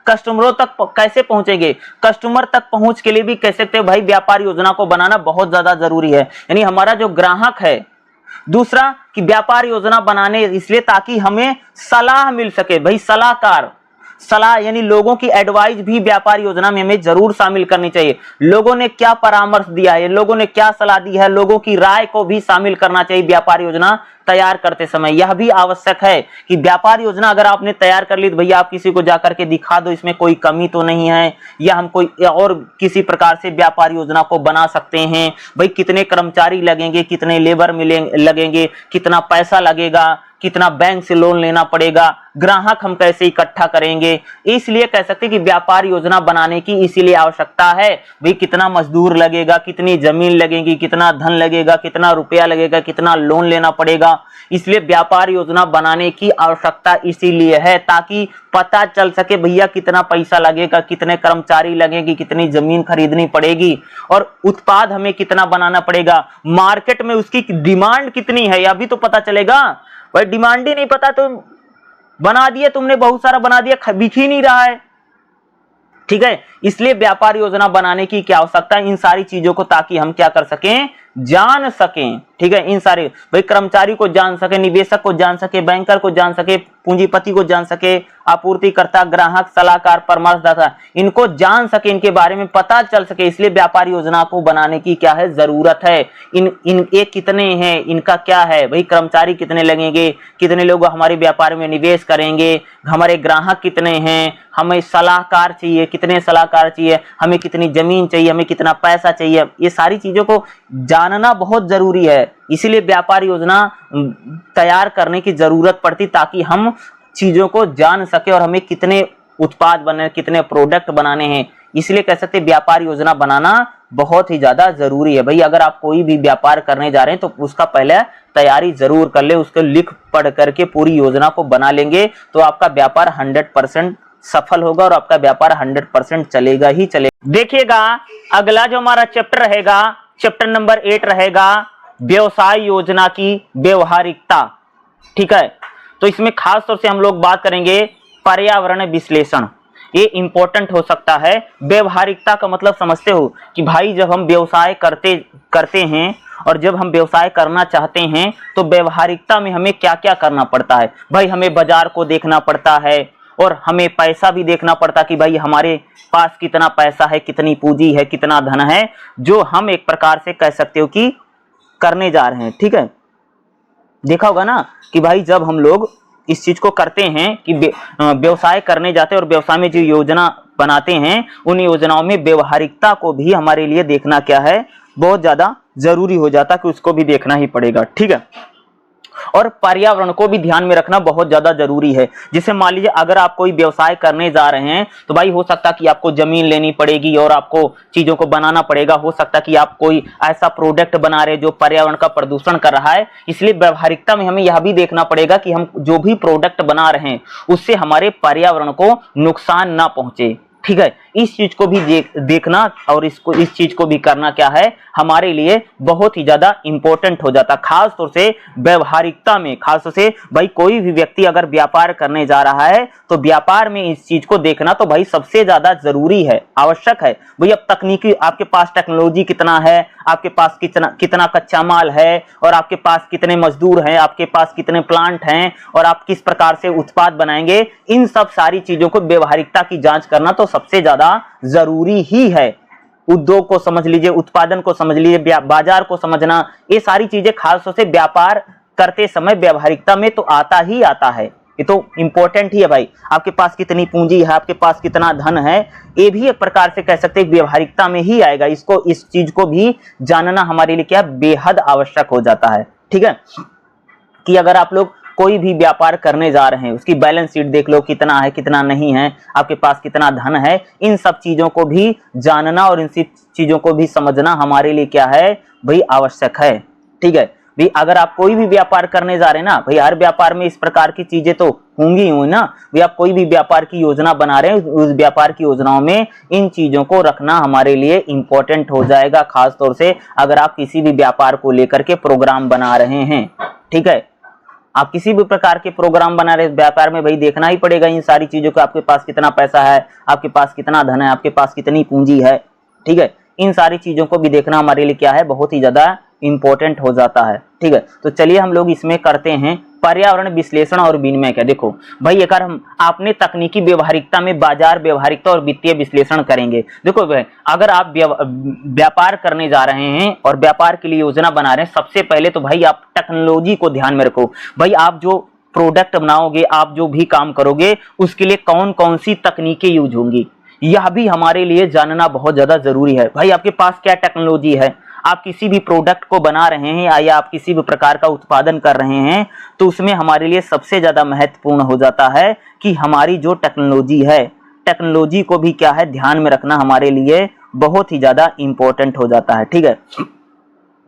कस्टमरों तक कैसे पहुंचेंगे, कस्टमर तक पहुंच के लिए भी कह सकते हैं भाई व्यापार योजना को बनाना बहुत ज्यादा जरूरी है। यानी हमारा जो ग्राहक है, दूसरा कि व्यापार योजना बनाने इसलिए ताकि हमें सलाह मिल सके। भाई सलाहकार, सलाह यानी लोगों की एडवाइस भी व्यापार योजना में हमें जरूर शामिल करनी चाहिए। लोगों ने क्या परामर्श दिया है, लोगों ने क्या सलाह दी है, लोगों की राय को भी शामिल करना चाहिए व्यापार योजना तैयार करते समय। यह भी आवश्यक है कि व्यापार योजना अगर आपने तैयार कर ली तो भैया आप किसी को जाकर के दिखा दो इसमें कोई कमी तो नहीं है, या हम कोई और किसी प्रकार से व्यापार योजना को बना सकते हैं। भाई कितने कर्मचारी लगेंगे, कितने लेबर लगेंगे, कितना पैसा लगेगा, कितना बैंक से लोन लेना पड़ेगा, ग्राहक हम कैसे इकट्ठा करेंगे। इसलिए कह सकते हैं कि व्यापार योजना बनाने की इसीलिए आवश्यकता है। भाई कितना मजदूर लगेगा, कितनी जमीन लगेगी, कितना धन लगेगा, कितना रुपया लगेगा, कितना लोन लेना पड़ेगा। इसलिए व्यापार योजना बनाने की आवश्यकता इसीलिए है ताकि पता चल सके भैया कितना पैसा लगेगा, कितने कर्मचारी लगेंगे, कितनी जमीन खरीदनी पड़ेगी और उत्पाद हमें कितना बनाना पड़ेगा, मार्केट में उसकी डिमांड कितनी है, यह भी तो पता चलेगा। भाई डिमांड ही नहीं पता तो बना दिए तुमने, बहुत सारा बना दिया, बिक ही नहीं रहा है, ठीक है। इसलिए व्यापार योजना बनाने की क्या आवश्यकता है, इन सारी चीजों को, ताकि हम क्या कर सकें, जान सकें। ठीक है। इन सारे भाई कर्मचारी को जान सके, निवेशक को जान सके, बैंकर को जान सके, पूंजीपति को जान सके, आपूर्तिकर्ता, ग्राहक, सलाहकार, परामर्शदाता, इनको जान सके, इनके बारे में पता चल सके। इसलिए व्यापार योजना को बनाने की क्या है, जरूरत है। ये कितने हैं, इनका क्या है भाई, कर्मचारी कितने लगेंगे, कितने लोग हमारे व्यापार में निवेश करेंगे, हमारे ग्राहक कितने हैं, हमें सलाहकार चाहिए, कितने सलाहकार चाहिए, हमें कितनी जमीन चाहिए, हमें कितना पैसा चाहिए, ये सारी चीजों को जानना बहुत जरूरी है। इसीलिए व्यापार योजना तैयार करने की जरूरत पड़ती, ताकि हम चीजों को जान सके और हमें कितने उत्पाद बने, कितने प्रोडक्ट बनाने हैं। इसलिए कह सकते व्यापार योजना बनाना बहुत ही ज्यादा जरूरी है। भाई अगर आप कोई भी व्यापार करने जा रहे हैं तो उसका पहले तैयारी जरूर कर ले, उसको लिख पढ़ करके पूरी योजना को बना लेंगे तो आपका व्यापार 100% सफल होगा और आपका व्यापार 100% चलेगा ही चलेगा। देखिएगा अगला जो हमारा चैप्टर रहेगा, चैप्टर नंबर 8 रहेगा व्यवसाय योजना की व्यवहारिकता। ठीक है, तो इसमें खास तौर से हम लोग बात करेंगे पर्यावरण विश्लेषण। ये इंपॉर्टेंट हो सकता है। व्यवहारिकता का मतलब समझते हो कि भाई जब हम व्यवसाय करते हैं और जब हम व्यवसाय करना चाहते हैं तो व्यवहारिकता में हमें क्या क्या करना पड़ता है। भाई हमें बाजार को देखना पड़ता है और हमें पैसा भी देखना पड़ता कि भाई हमारे पास कितना पैसा है, कितनी पूंजी है, कितना धन है, जो हम एक प्रकार से कह सकते हो कि करने जा रहे हैं। ठीक है, देखा होगा ना कि भाई जब हम लोग इस चीज को करते हैं कि व्यवसाय करने जाते हैं और व्यवसाय में जो योजना बनाते हैं, उन योजनाओं में व्यवहारिकता को भी हमारे लिए देखना क्या है, बहुत ज्यादा जरूरी हो जाता कि उसको भी देखना ही पड़ेगा। ठीक है, और पर्यावरण को भी ध्यान में रखना बहुत ज्यादा जरूरी है। जैसे मान लीजिए अगर आप कोई व्यवसाय करने जा रहे हैं तो भाई हो सकता कि आपको जमीन लेनी पड़ेगी और आपको चीजों को बनाना पड़ेगा। हो सकता कि आप कोई ऐसा प्रोडक्ट बना रहे जो पर्यावरण का प्रदूषण कर रहा है, इसलिए व्यवहारिकता में हमें यह भी देखना पड़ेगा कि हम जो भी प्रोडक्ट बना रहे हैं उससे हमारे पर्यावरण को नुकसान ना पहुंचे। ठीक है, इस चीज को भी देखना और इस चीज को भी करना क्या है, हमारे लिए बहुत ही ज्यादा इंपॉर्टेंट हो जाता। खास तौर से व्यवहारिकता में, खास तौर से भाई कोई भी व्यक्ति अगर व्यापार करने जा रहा है तो व्यापार में इस चीज को देखना तो भाई सबसे ज्यादा जरूरी है, आवश्यक है। भाई अब तकनीकी, आपके पास टेक्नोलॉजी कितना है, आपके पास कितना कच्चा माल है और आपके पास कितने मजदूर हैं, आपके पास कितने प्लांट हैं और आप किस प्रकार से उत्पाद बनाएंगे, इन सब सारी चीजों को व्यवहारिकता की जांच करना तो सबसे ज्यादा जरूरी ही है। उद्योग को समझ लीजिए, उत्पादन को समझ लीजिए, बाजार को समझना, ये सारी चीजें खास तौर से व्यापार करते समय व्यवहारिकता में तो आता ही आता है। ये तो इंपॉर्टेंट ही है भाई। आपके पास कितनी पूंजी है, आपके पास कितना धन है, ये भी एक प्रकार से कह सकते हैं व्यवहारिकता में ही आएगा। इस चीज को भी जानना हमारे लिए क्या बेहद आवश्यक हो जाता है। ठीक है, कि अगर आप लोग कोई भी व्यापार करने जा रहे हैं, उसकी बैलेंस शीट देख लो, कितना है, कितना नहीं है, आपके पास कितना धन है, इन सब चीजों को भी जानना और इन सब चीजों को भी समझना हमारे लिए क्या है भाई, आवश्यक है। ठीक है भाई, अगर आप कोई भी व्यापार करने जा रहे हैं ना भाई, हर व्यापार में इस प्रकार की चीजें तो होंगी ही ना भाई। आप कोई भी व्यापार की योजना बना रहे हैं, उस व्यापार की योजनाओं में इन चीजों को रखना हमारे लिए इंपॉर्टेंट हो जाएगा। खास तौर से अगर आप किसी भी व्यापार को लेकर के प्रोग्राम बना रहे हैं। ठीक है, आप किसी भी प्रकार के प्रोग्राम बना रहे व्यापार में भाई देखना ही पड़ेगा इन सारी चीजों को। आपके पास कितना पैसा है, आपके पास कितना धन है, आपके पास कितनी पूंजी है। ठीक है, इन सारी चीजों को भी देखना हमारे लिए क्या है, बहुत ही ज्यादा इंपॉर्टेंट हो जाता है। ठीक है, तो चलिए हम लोग इसमें करते हैं पर्यावरण विश्लेषण और विनिमय क्या। देखो भाई, अगर हम आपने तकनीकी व्यवहारिकता में बाजार व्यवहारिकता और वित्तीय विश्लेषण करेंगे। देखो भाई, अगर आप व्यापार करने जा रहे हैं और व्यापार के लिए योजना बना रहे हैं, सबसे पहले तो भाई आप टेक्नोलॉजी को ध्यान में रखो। भाई आप जो प्रोडक्ट बनाओगे, आप जो भी काम करोगे, उसके लिए कौन कौन सी तकनीकें यूज होंगी, यह भी हमारे लिए जानना बहुत ज्यादा जरूरी है। भाई आपके पास क्या टेक्नोलॉजी है, आप किसी भी प्रोडक्ट को बना रहे हैं या आप किसी भी प्रकार का उत्पादन कर रहे हैं, तो उसमें हमारे लिए सबसे ज्यादा महत्वपूर्ण हो जाता है कि हमारी जो टेक्नोलॉजी है, टेक्नोलॉजी को भी क्या है ध्यान में रखना हमारे लिए बहुत ही ज्यादा इंपॉर्टेंट हो जाता है। ठीक है,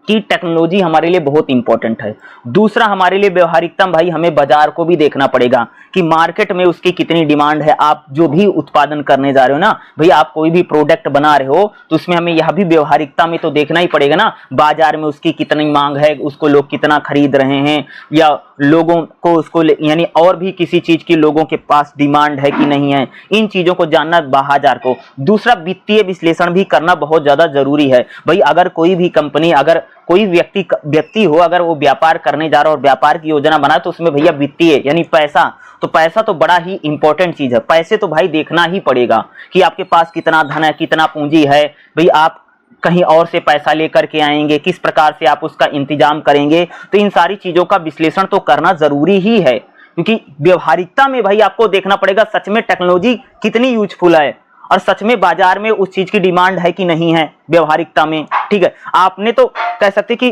कि टेक्नोलॉजी हमारे लिए बहुत इंपॉर्टेंट है। दूसरा हमारे लिए व्यवहारिकता, भाई हमें बाजार को भी देखना पड़ेगा कि मार्केट में उसकी कितनी डिमांड है। आप जो भी उत्पादन करने जा रहे हो ना भाई, आप कोई भी प्रोडक्ट बना रहे हो तो उसमें हमें यह भी व्यवहारिकता में तो देखना ही पड़ेगा ना, बाजार में उसकी कितनी मांग है, उसको लोग कितना खरीद रहे हैं, या लोगों को उसको यानी और भी किसी चीज की लोगों के पास डिमांड है कि नहीं है, इन चीजों को जानना बाजार को। दूसरा, वित्तीय विश्लेषण भी करना बहुत ज्यादा जरूरी है भाई। अगर कोई भी कंपनी, अगर कोई व्यक्ति हो, अगर वो व्यापार करने जा रहा है और व्यापार की योजना बनाए, तो उसमें भैया वित्तीय यानी पैसा तो बड़ा ही इंपॉर्टेंट चीज है। पैसे तो भाई देखना ही पड़ेगा कि आपके पास कितना धन है, कितना पूंजी है भाई, आप कहीं और से पैसा लेकर के आएंगे, किस प्रकार से आप उसका इंतजाम करेंगे। तो इन सारी चीजों का विश्लेषण तो करना जरूरी ही है, क्योंकि व्यवहारिकता में भाई आपको देखना पड़ेगा सच में टेक्नोलॉजी कितनी यूजफुल है और सच में बाजार में उस चीज की डिमांड है कि नहीं है व्यवहारिकता में। ठीक है, आपने तो कह सकते कि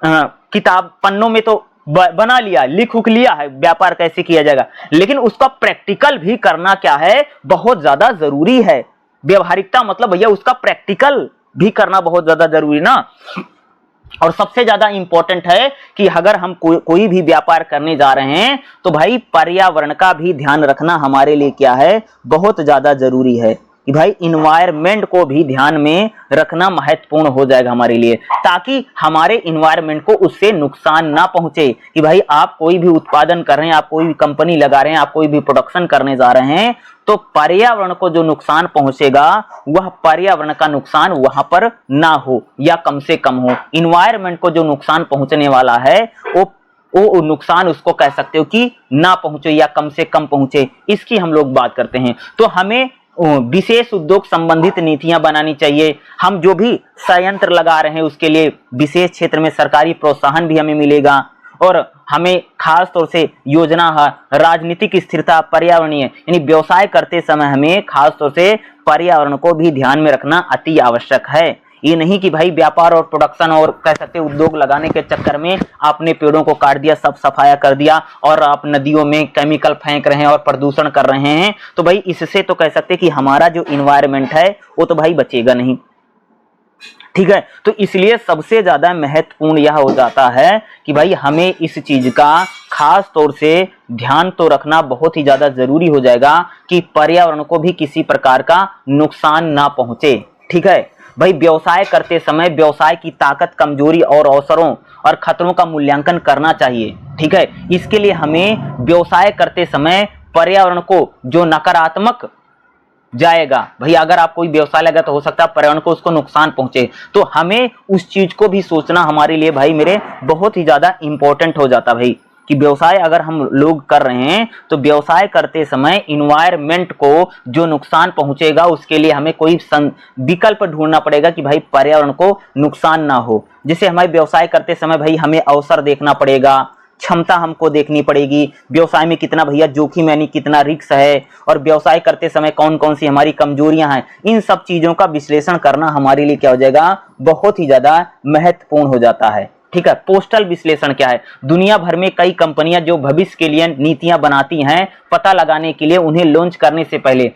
किताब पन्नों में तो बना लिया, लिख उख लिया है व्यापार कैसे किया जाएगा, लेकिन उसका प्रैक्टिकल भी करना क्या है, बहुत ज्यादा जरूरी है। व्यवहारिकता मतलब भैया उसका प्रैक्टिकल भी करना बहुत ज्यादा जरूरी ना। और सबसे ज्यादा इंपॉर्टेंट है कि अगर हम कोई भी व्यापार करने जा रहे हैं तो भाई पर्यावरण का भी ध्यान रखना हमारे लिए क्या है, बहुत ज्यादा जरूरी है कि भाई इन्वायरमेंट को भी ध्यान में रखना महत्वपूर्ण हो जाएगा हमारे लिए, ताकि हमारे इन्वायरमेंट को उससे नुकसान ना पहुंचे। कि भाई आप कोई भी उत्पादन कर रहे हैं, आप कोई भी कंपनी लगा रहे हैं, आप कोई भी प्रोडक्शन करने जा रहे हैं, तो पर्यावरण को जो नुकसान पहुंचेगा वह पर्यावरण का नुकसान वहां पर ना हो या कम से कम हो। इन्वायरमेंट को जो नुकसान पहुंचने वाला है वो नुकसान उसको कह सकते हो कि ना पहुंचे या कम से कम पहुंचे, इसकी हम लोग बात करते हैं। तो हमें विशेष उद्योग संबंधित नीतियां बनानी चाहिए। हम जो भी संयंत्र लगा रहे हैं उसके लिए विशेष क्षेत्र में सरकारी प्रोत्साहन भी हमें मिलेगा, और हमें खास तौर से योजना, राजनीतिक स्थिरता, पर्यावरणीय यानी व्यवसाय करते समय हमें खास तौर से पर्यावरण को भी ध्यान में रखना अति आवश्यक है। ये नहीं कि भाई व्यापार और प्रोडक्शन और कह सकते उद्योग लगाने के चक्कर में आपने पेड़ों को काट दिया, सब सफाया कर दिया और आप नदियों में केमिकल फेंक रहे हैं और प्रदूषण कर रहे हैं, तो भाई इससे तो कह सकते कि हमारा जो इन्वायरमेंट है वो तो भाई बचेगा नहीं। ठीक है, तो इसलिए सबसे ज्यादा महत्वपूर्ण यह हो जाता है कि भाई हमें इस चीज का खास तौर से ध्यान तो रखना बहुत ही ज्यादा जरूरी हो जाएगा कि पर्यावरण को भी किसी प्रकार का नुकसान ना पहुंचे। ठीक है भाई, व्यवसाय करते समय व्यवसाय की ताकत, कमजोरी और अवसरों और खतरों का मूल्यांकन करना चाहिए। ठीक है, इसके लिए हमें व्यवसाय करते समय पर्यावरण को जो नकारात्मक जाएगा, भाई अगर आप कोई व्यवसाय लगा तो हो सकता है पर्यावरण को उसको नुकसान पहुंचे, तो हमें उस चीज को भी सोचना हमारे लिए भाई मेरे बहुत ही ज्यादा इंपॉर्टेंट हो जाता भाई, कि व्यवसाय अगर हम लोग कर रहे हैं तो व्यवसाय करते समय इन्वायरमेंट को जो नुकसान पहुंचेगा उसके लिए हमें कोई विकल्प ढूंढना पड़ेगा कि भाई पर्यावरण को नुकसान ना हो। जैसे हमारे व्यवसाय करते समय भाई हमें अवसर देखना पड़ेगा, क्षमता हमको देखनी पड़ेगी, व्यवसाय में कितना भैया जोखिम यानी कितना रिस्क है, और व्यवसाय करते समय कौन कौन सी हमारी कमजोरियां हैं, इन सब चीजों का विश्लेषण करना हमारे लिए क्या हो जाएगा, बहुत ही ज्यादा महत्वपूर्ण हो जाता है। ठीक है, पोस्टल विश्लेषण क्या है, दुनिया भर में कई कंपनियां जो भविष्य के लिए नीतियां बनाती हैं, पता लगाने के लिए उन्हें लॉन्च करने से पहले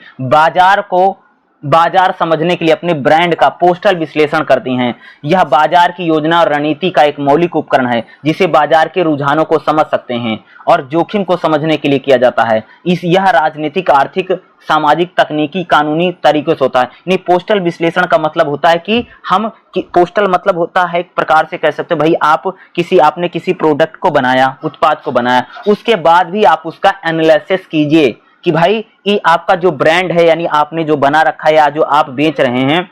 बाजार समझने के लिए अपने ब्रांड का पोस्टल विश्लेषण करती हैं। यह बाजार की योजना और रणनीति का एक मौलिक उपकरण है जिसे बाजार के रुझानों को समझ सकते हैं और जोखिम को समझने के लिए किया जाता है। यह राजनीतिक, आर्थिक, सामाजिक, तकनीकी, कानूनी तरीकों से होता है। यानी पोस्टल विश्लेषण का मतलब होता है कि पोस्टल मतलब होता है एक प्रकार से कह सकते हो भाई आपने किसी प्रोडक्ट को बनाया, उत्पाद को बनाया, उसके बाद भी आप उसका एनालिसिस कीजिए कि भाई ये आपका जो ब्रांड है यानी आपने जो बना रखा है या जो आप बेच रहे हैं,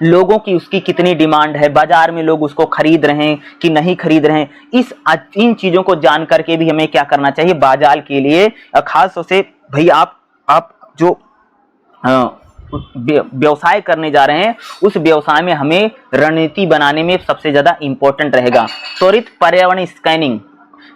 लोगों की उसकी कितनी डिमांड है, बाजार में लोग उसको खरीद रहे हैं कि नहीं खरीद रहे हैं। इन चीजों को जान करके भी हमें क्या करना चाहिए, बाजार के लिए खास तौर से भाई आप जो व्यवसाय करने जा रहे हैं उस व्यवसाय में हमें रणनीति बनाने में सबसे ज्यादा इंपॉर्टेंट रहेगा त्वरित पर्यावरण स्कैनिंग,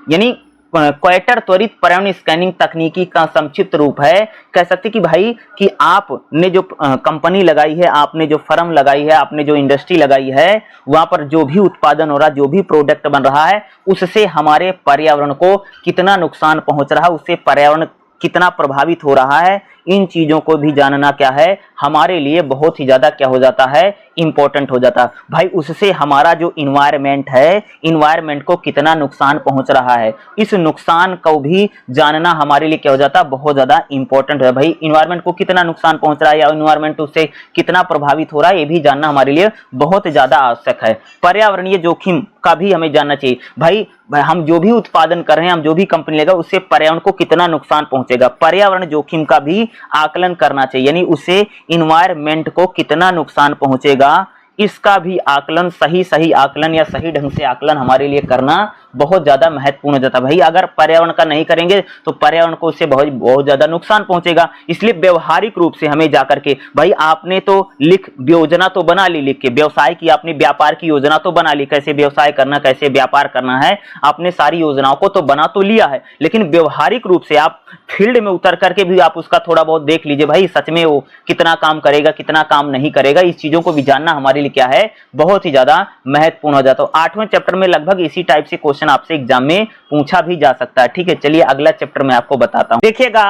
यानी क्वेटर त्वरित पर्यावरण स्कैनिंग तकनीकी का संक्षिप्त रूप है। कह सकते कि भाई कि आपने जो कंपनी लगाई है, आपने जो फर्म लगाई है, आपने जो इंडस्ट्री लगाई है, वहां पर जो भी उत्पादन हो रहा है, जो भी प्रोडक्ट बन रहा है, उससे हमारे पर्यावरण को कितना नुकसान पहुंच रहा है, उससे पर्यावरण कितना प्रभावित हो रहा है, इन चीजों को भी जानना क्या है, हमारे लिए बहुत ही ज्यादा क्या हो जाता है, इंपॉर्टेंट हो जाता है भाई। उससे हमारा जो इन्वायरमेंट है, इन्वायरमेंट को कितना नुकसान पहुंच रहा है, इस नुकसान को भी जानना हमारे लिए क्या हो जाता है, बहुत ज्यादा इंपॉर्टेंट है भाई। इन्वायरमेंट को कितना नुकसान पहुंच रहा है या इन्वायरमेंट उससे कितना प्रभावित हो रहा है, ये भी जानना हमारे लिए बहुत ज्यादा आवश्यक है। पर्यावरणीय जोखिम का भी हमें जानना चाहिए भाई, हम जो भी उत्पादन कर रहे हैं, हम जो भी कंपनी लेगा, उससे पर्यावरण को कितना नुकसान पहुंचेगा, पर्यावरण जोखिम का भी आकलन करना चाहिए, यानी उससे इन्वायरमेंट को कितना नुकसान पहुंचेगा, इसका भी आकलन, सही आकलन या सही ढंग से आकलन हमारे लिए करना बहुत ज्यादा महत्वपूर्ण हो जाता है भाई। अगर पर्यावरण का नहीं करेंगे तो पर्यावरण को उससे बहुत ज्यादा नुकसान पहुंचेगा। इसलिए व्यवहारिक रूप से हमें जाकर के भाई, आपने तो योजना तो बना ली, लिख के व्यवसाय की, आपने व्यापार की योजना तो बना ली, कैसे व्यवसाय करना, कैसे व्यापार करना है, आपने सारी योजनाओं को तो बना तो लिया है, लेकिन व्यवहारिक रूप से आप फील्ड में उतर करके भी आप उसका थोड़ा बहुत देख लीजिए भाई, सच में वो कितना काम करेगा, कितना काम नहीं करेगा। इस चीजों को भी जानना हमारे लिए क्या है, बहुत ही ज्यादा महत्वपूर्ण हो जाता है। 8वें चैप्टर में लगभग इसी टाइप से क्वेश्चन आपसे एग्जाम में पूछा भी जा सकता है। ठीक है, चलिए अगला चैप्टर मैं आपको बताता हूं। देखिएगा,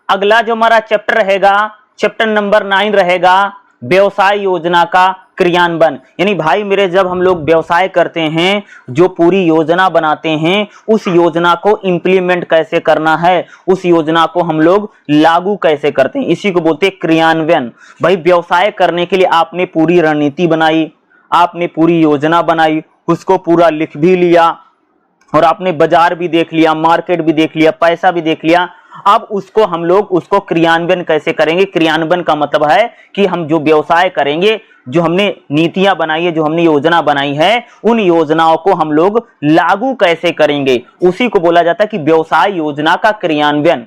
अगला जो हमारा चैप्टर रहेगा, चैप्टर नंबर 9 रहेगा, व्यवसाय योजना का क्रियान्वयन। यानी भाई मेरे, जब हम लोग व्यवसाय करते हैं, जो पूरी योजना बनाते हैं, उस योजना को इंप्लीमेंट कैसे करना है, उस योजना को हम लोग लागू कैसे करते हैं, इसी को बोलते हैं क्रियान्वयन। भाई व्यवसाय करने के लिए आपने पूरी रणनीति बनाई, आपने पूरी योजना बनाई, उसको पूरा लिख भी लिया, और आपने बाजार भी देख लिया, मार्केट भी देख लिया, पैसा भी देख लिया। अब उसको हम लोग उसको क्रियान्वयन कैसे करेंगे। क्रियान्वयन का मतलब है कि हम जो व्यवसाय करेंगे, जो हमने नीतियां बनाई है, जो हमने योजना बनाई है, उन योजनाओं को हम लोग लागू कैसे करेंगे, उसी को बोला जाता है कि व्यवसाय योजना का क्रियान्वयन।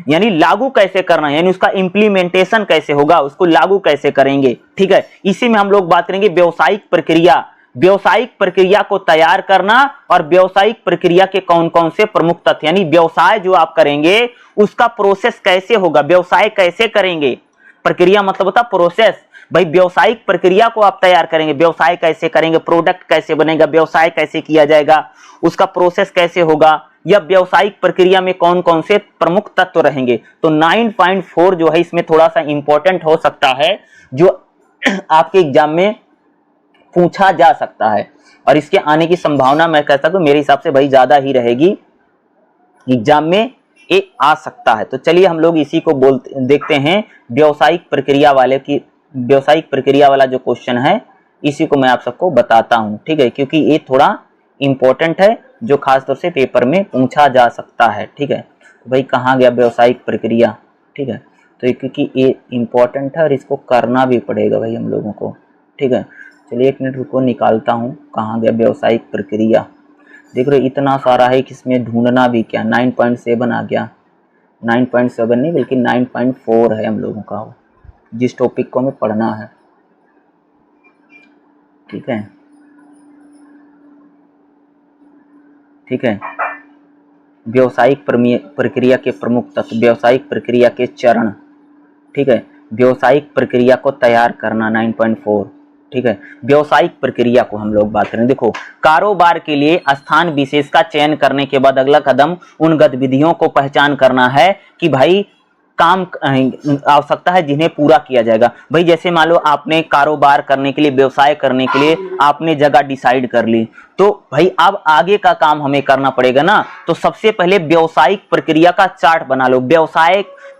यानी लागू कैसे करना है, यानी उसका इंप्लीमेंटेशन कैसे होगा, उसको लागू कैसे करेंगे। ठीक है, इसी में हम लोग बात करेंगे व्यवसायिक प्रक्रिया, व्यवसायिक प्रक्रिया को तैयार करना, और व्यवसायिक प्रक्रिया के कौन कौन से प्रमुख तथ्य, यानी व्यवसाय जो आप करेंगे उसका प्रोसेस कैसे होगा, व्यवसाय कैसे करेंगे। प्रक्रिया मतलब होता प्रोसेस। भाई व्यवसायिक प्रक्रिया को आप तैयार करेंगे, व्यवसाय कैसे करेंगे, प्रोडक्ट कैसे बनेगा, व्यवसाय कैसे किया जाएगा, उसका प्रोसेस कैसे होगा, या व्यवसायिक प्रक्रिया में कौन कौन से प्रमुख तत्व रहेंगे। तो 9.4 जो है इसमें थोड़ा सा इंपॉर्टेंट हो सकता है, जो आपके एग्जाम में पूछा जा सकता है, और इसके आने की संभावना मैं कहता हूं मेरे हिसाब से भाई ज्यादा ही रहेगी, एग्जाम में ये आ सकता है। तो चलिए हम लोग इसी को देखते हैं, व्यवसायिक प्रक्रिया वाला जो क्वेश्चन है, इसी को मैं आप सबको बताता हूं। ठीक है, क्योंकि ये थोड़ा इंपॉर्टेंट है, जो खासतौर से पेपर में पूछा जा सकता है। ठीक है, तो भाई कहाँ गया व्यवसायिक प्रक्रिया। ठीक है, तो क्योंकि ये इंपॉर्टेंट है और इसको करना भी पड़ेगा भाई हम लोगों को। ठीक है, चलिए 1 मिनट रुको, निकालता हूँ कहाँ गया व्यवसायिक प्रक्रिया। देख रहे इतना सारा है कि इसमें ढूंढना भी क्या। 9.7 आ गया, 9.7 नहीं बल्कि 9.4 है हम लोगों का, जिस टॉपिक को हमें पढ़ना है। ठीक है, ठीक है, व्यवसायिक प्रक्रिया के प्रमुख तत्व, व्यवसायिक प्रक्रिया के चरण। ठीक है, व्यवसायिक प्रक्रिया को तैयार करना 9.4। ठीक है, व्यवसायिक प्रक्रिया को हम लोग बात करें। देखो, कारोबार के लिए स्थान विशेष का चयन करने के बाद अगला कदम उन गतिविधियों को पहचान करना है कि भाई काम आवश्यकता है जिन्हें पूरा किया जाएगा। भाई जैसे मान लो आपने कारोबार करने के लिए, व्यवसाय करने के लिए आपने जगह डिसाइड कर ली, तो भाई अब आगे का काम हमें करना पड़ेगा ना। तो सबसे पहले व्यवसायिक प्रक्रिया का चार्ट बना लो,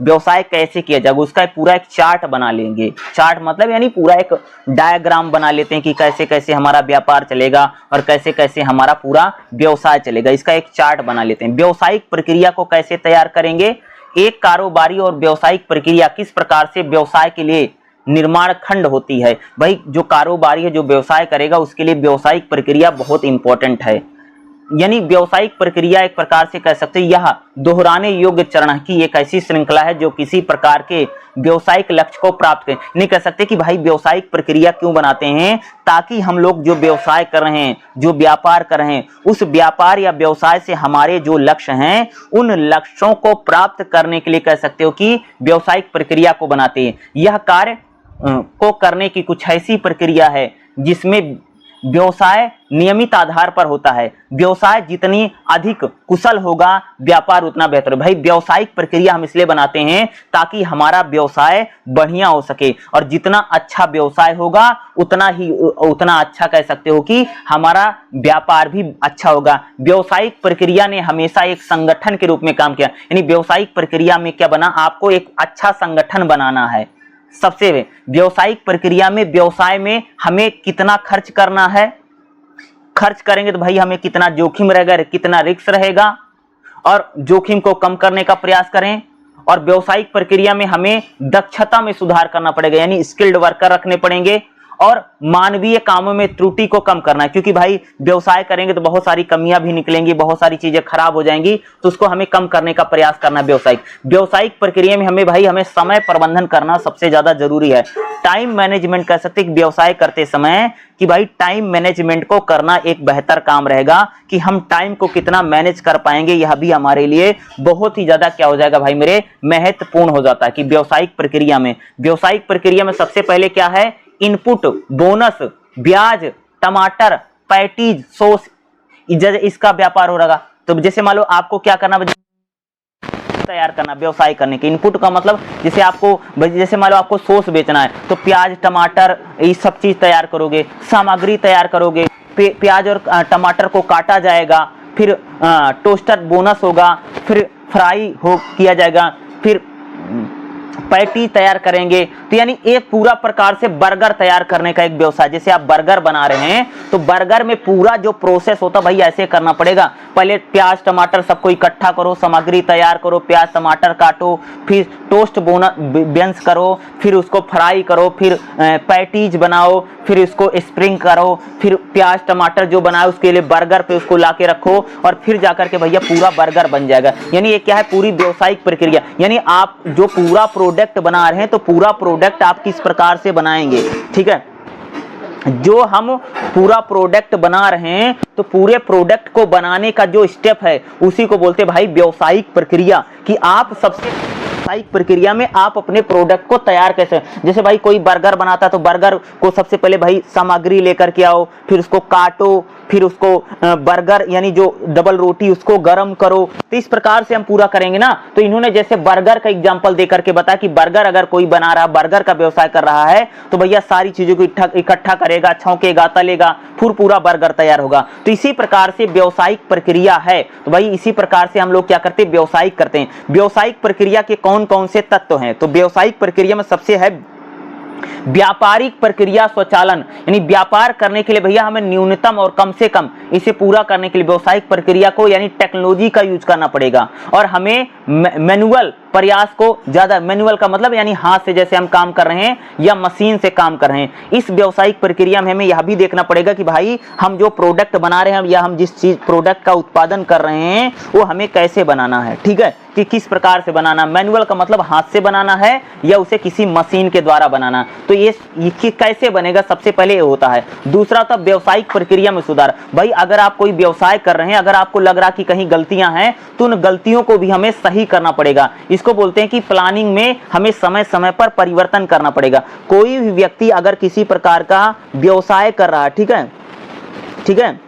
व्यवसाय कैसे किया जाएगा उसका पूरा एक चार्ट बना लेंगे। चार्ट मतलब यानी पूरा एक डायग्राम बना लेते हैं कि कैसे कैसे हमारा व्यापार चलेगा और कैसे कैसे हमारा पूरा व्यवसाय चलेगा, इसका एक चार्ट बना लेते हैं। व्यवसायिक प्रक्रिया को कैसे तैयार करेंगे, एक कारोबारी और व्यवसायिक प्रक्रिया किस प्रकार से व्यवसाय के लिए निर्माण खंड होती है। भाई जो कारोबारी है, जो व्यवसाय करेगा, उसके लिए व्यवसायिक प्रक्रिया बहुत इंपॉर्टेंट है। यानी व्यवसायिक प्रक्रिया एक प्रकार से कह सकते हैं यह दोहराने योग्य चरण की एक ऐसी श्रृंखला है जो किसी प्रकार के व्यवसायिक लक्ष्य को प्राप्त करें। नहीं कह सकते कि भाई व्यवसायिक प्रक्रिया क्यों बनाते हैं, ताकि हम लोग जो व्यवसाय कर रहे हैं, जो व्यापार कर रहे हैं, उस व्यापार या व्यवसाय से हमारे जो लक्ष्य हैं, उन लक्ष्यों को प्राप्त करने के लिए कह सकते हो कि व्यवसायिक प्रक्रिया को बनाते हैं। यह कार्य को करने की कुछ ऐसी प्रक्रिया है जिसमें व्यवसाय नियमित आधार पर होता है। व्यवसाय जितनी अधिक कुशल होगा व्यापार उतना बेहतर। भाई व्यावसायिक प्रक्रिया हम इसलिए बनाते हैं ताकि हमारा व्यवसाय बढ़िया हो सके, और जितना अच्छा व्यवसाय होगा उतना अच्छा कह सकते हो कि हमारा व्यापार भी अच्छा होगा। व्यवसायिक प्रक्रिया ने हमेशा एक संगठन के रूप में काम किया, यानी व्यवसायिक प्रक्रिया में क्या बना, आपको एक अच्छा संगठन बनाना है। सबसे व्यवसायिक प्रक्रिया में व्यवसाय में हमें कितना खर्च करना है, खर्च करेंगे तो भाई हमें कितना जोखिम रहेगा, कितना रिस्क रहेगा, और जोखिम को कम करने का प्रयास करें। और व्यवसायिक प्रक्रिया में हमें दक्षता में सुधार करना पड़ेगा, यानी स्किल्ड वर्कर रखने पड़ेंगे, और मानवीय कामों में त्रुटि को कम करना है, क्योंकि भाई व्यवसाय करेंगे तो बहुत सारी कमियां भी निकलेंगी, बहुत सारी चीजें खराब हो जाएंगी, तो उसको हमें कम करने का प्रयास करना है। व्यवसायिक प्रक्रिया में हमें समय प्रबंधन करना सबसे ज्यादा जरूरी है। टाइम मैनेजमेंट कह सकते हैं व्यवसाय करते समय कि भाई टाइम मैनेजमेंट को करना एक बेहतर काम रहेगा, कि हम टाइम को कितना मैनेज कर पाएंगे, यह भी हमारे लिए बहुत ही ज्यादा क्या हो जाएगा भाई मेरे, महत्वपूर्ण हो जाता है। कि व्यावसायिक प्रक्रिया में सबसे पहले क्या है, इनपुट, बोनस, ब्याज, टमाटर, पैटीज, सॉस, इसका व्यापार हो रहा। तो जैसे मान लो आपको क्या करना, तैयार करना व्यवसाय करने के। इनपुट का मतलब जैसे मान लो आपको सॉस बेचना है, तो प्याज, टमाटर, ये सब चीज तैयार करोगे, सामग्री तैयार करोगे, प्याज और टमाटर को काटा जाएगा, फिर टोस्टर बोनस होगा, फिर फ्राई किया जाएगा, फिर पैटी तैयार करेंगे। तो यानी एक पूरा प्रकार से बर्गर तैयार करने का एक व्यवसाय। जैसे आप बर्गर बना रहे हैं तो बर्गर में पूरा जो प्रोसेस होता है भाई ऐसे करना पड़ेगा। पहले प्याज टमाटर सबको इकट्ठा करो, सामग्री तैयार करो, प्याज टमाटर काटो, फिर टोस्ट बेंस करो, फिर उसको फ्राई करो, फिर पैटीज बनाओ, फिर इसको स्प्रिंग करो, फिर प्याज टमाटर जो बनाए उसके लिए बर्गर पे उसको लाके रखो, और फिर जाकर के भैया पूरा बर्गर बन जाएगा। यानी ये क्या है, पूरी व्यावसायिक प्रक्रिया। यानी आप जो पूरा प्रोडक्ट बना रहे हैं तो पूरा प्रोडक्ट आप किस प्रकार से बनाएंगे, ठीक है। जो हम पूरा प्रोडक्ट बना रहे हैं तो पूरे प्रोडक्ट को बनाने का जो स्टेप है उसी को बोलते हैं भाई व्यावसायिक प्रक्रिया। कि आप सबसे व्यावसायिक प्रक्रिया में आप अपने प्रोडक्ट को तैयार कैसे, जैसे भाई कोई बर्गर बनाता है तो बर्गर को सबसे पहले भाई सामग्री लेकर के आओ, फिर उसको काटो, फिर उसको बर्गर यानी जो डबल रोटी उसको गर्म करो। तो इस प्रकार से हम पूरा करेंगे ना। तो इन्होंने जैसे बर्गर का एग्जांपल देकर के बताया कि बर्गर अगर कोई बना रहा, बर्गर का व्यवसाय कर रहा है तो भैया सारी चीजों को इकट्ठा करेगा, छौंकेगा, तलेगा, फिर पूरा बर्गर तैयार होगा। तो इसी प्रकार से व्यावसायिक प्रक्रिया है। तो भाई इसी प्रकार से हम लोग क्या करते हैं, व्यावसायिक करते हैं। व्यावसायिक प्रक्रिया के कौन कौन से तत्व हैं, तो व्यावसायिक प्रक्रिया में सबसे है व्यापारिक प्रक्रिया स्वचालन। यानी व्यापार करने के लिए भैया हमें न्यूनतम और कम से कम इसे पूरा करने के लिए व्यावसायिक प्रक्रिया को यानी टेक्नोलॉजी का यूज करना पड़ेगा, और हमें मैनुअल प्रयास को ज्यादा, मैनुअल का मतलब यानी हाथ से जैसे हम काम कर रहे हैं या मशीन से काम कर रहे हैं। इस व्यावसायिक प्रक्रिया में हमें यह भी देखना पड़ेगा कि भाई हम जो प्रोडक्ट बना रहे हैं या हम जिस चीज प्रोडक्ट का उत्पादन कर रहे हैं वो हमें कैसे बनाना है, ठीक है, कि किस प्रकार से बनाना। मैनुअल का मतलब हाथ से बनाना है या उसे किसी मशीन के द्वारा बनाना। तो ये कैसे बनेगा, सबसे पहले ये होता है। दूसरा था व्यावसायिक प्रक्रिया में सुधार। भाई अगर आप कोई व्यवसाय कर रहे हैं, अगर आपको लग रहा कि कहीं गलतियां हैं तो उन गलतियों को भी हमें सही करना पड़ेगा। इसको बोलते हैं कि प्लानिंग में हमें समय समय पर परिवर्तन करना पड़ेगा। कोई भी व्यक्ति अगर किसी प्रकार का व्यवसाय कर रहा है, ठीक है,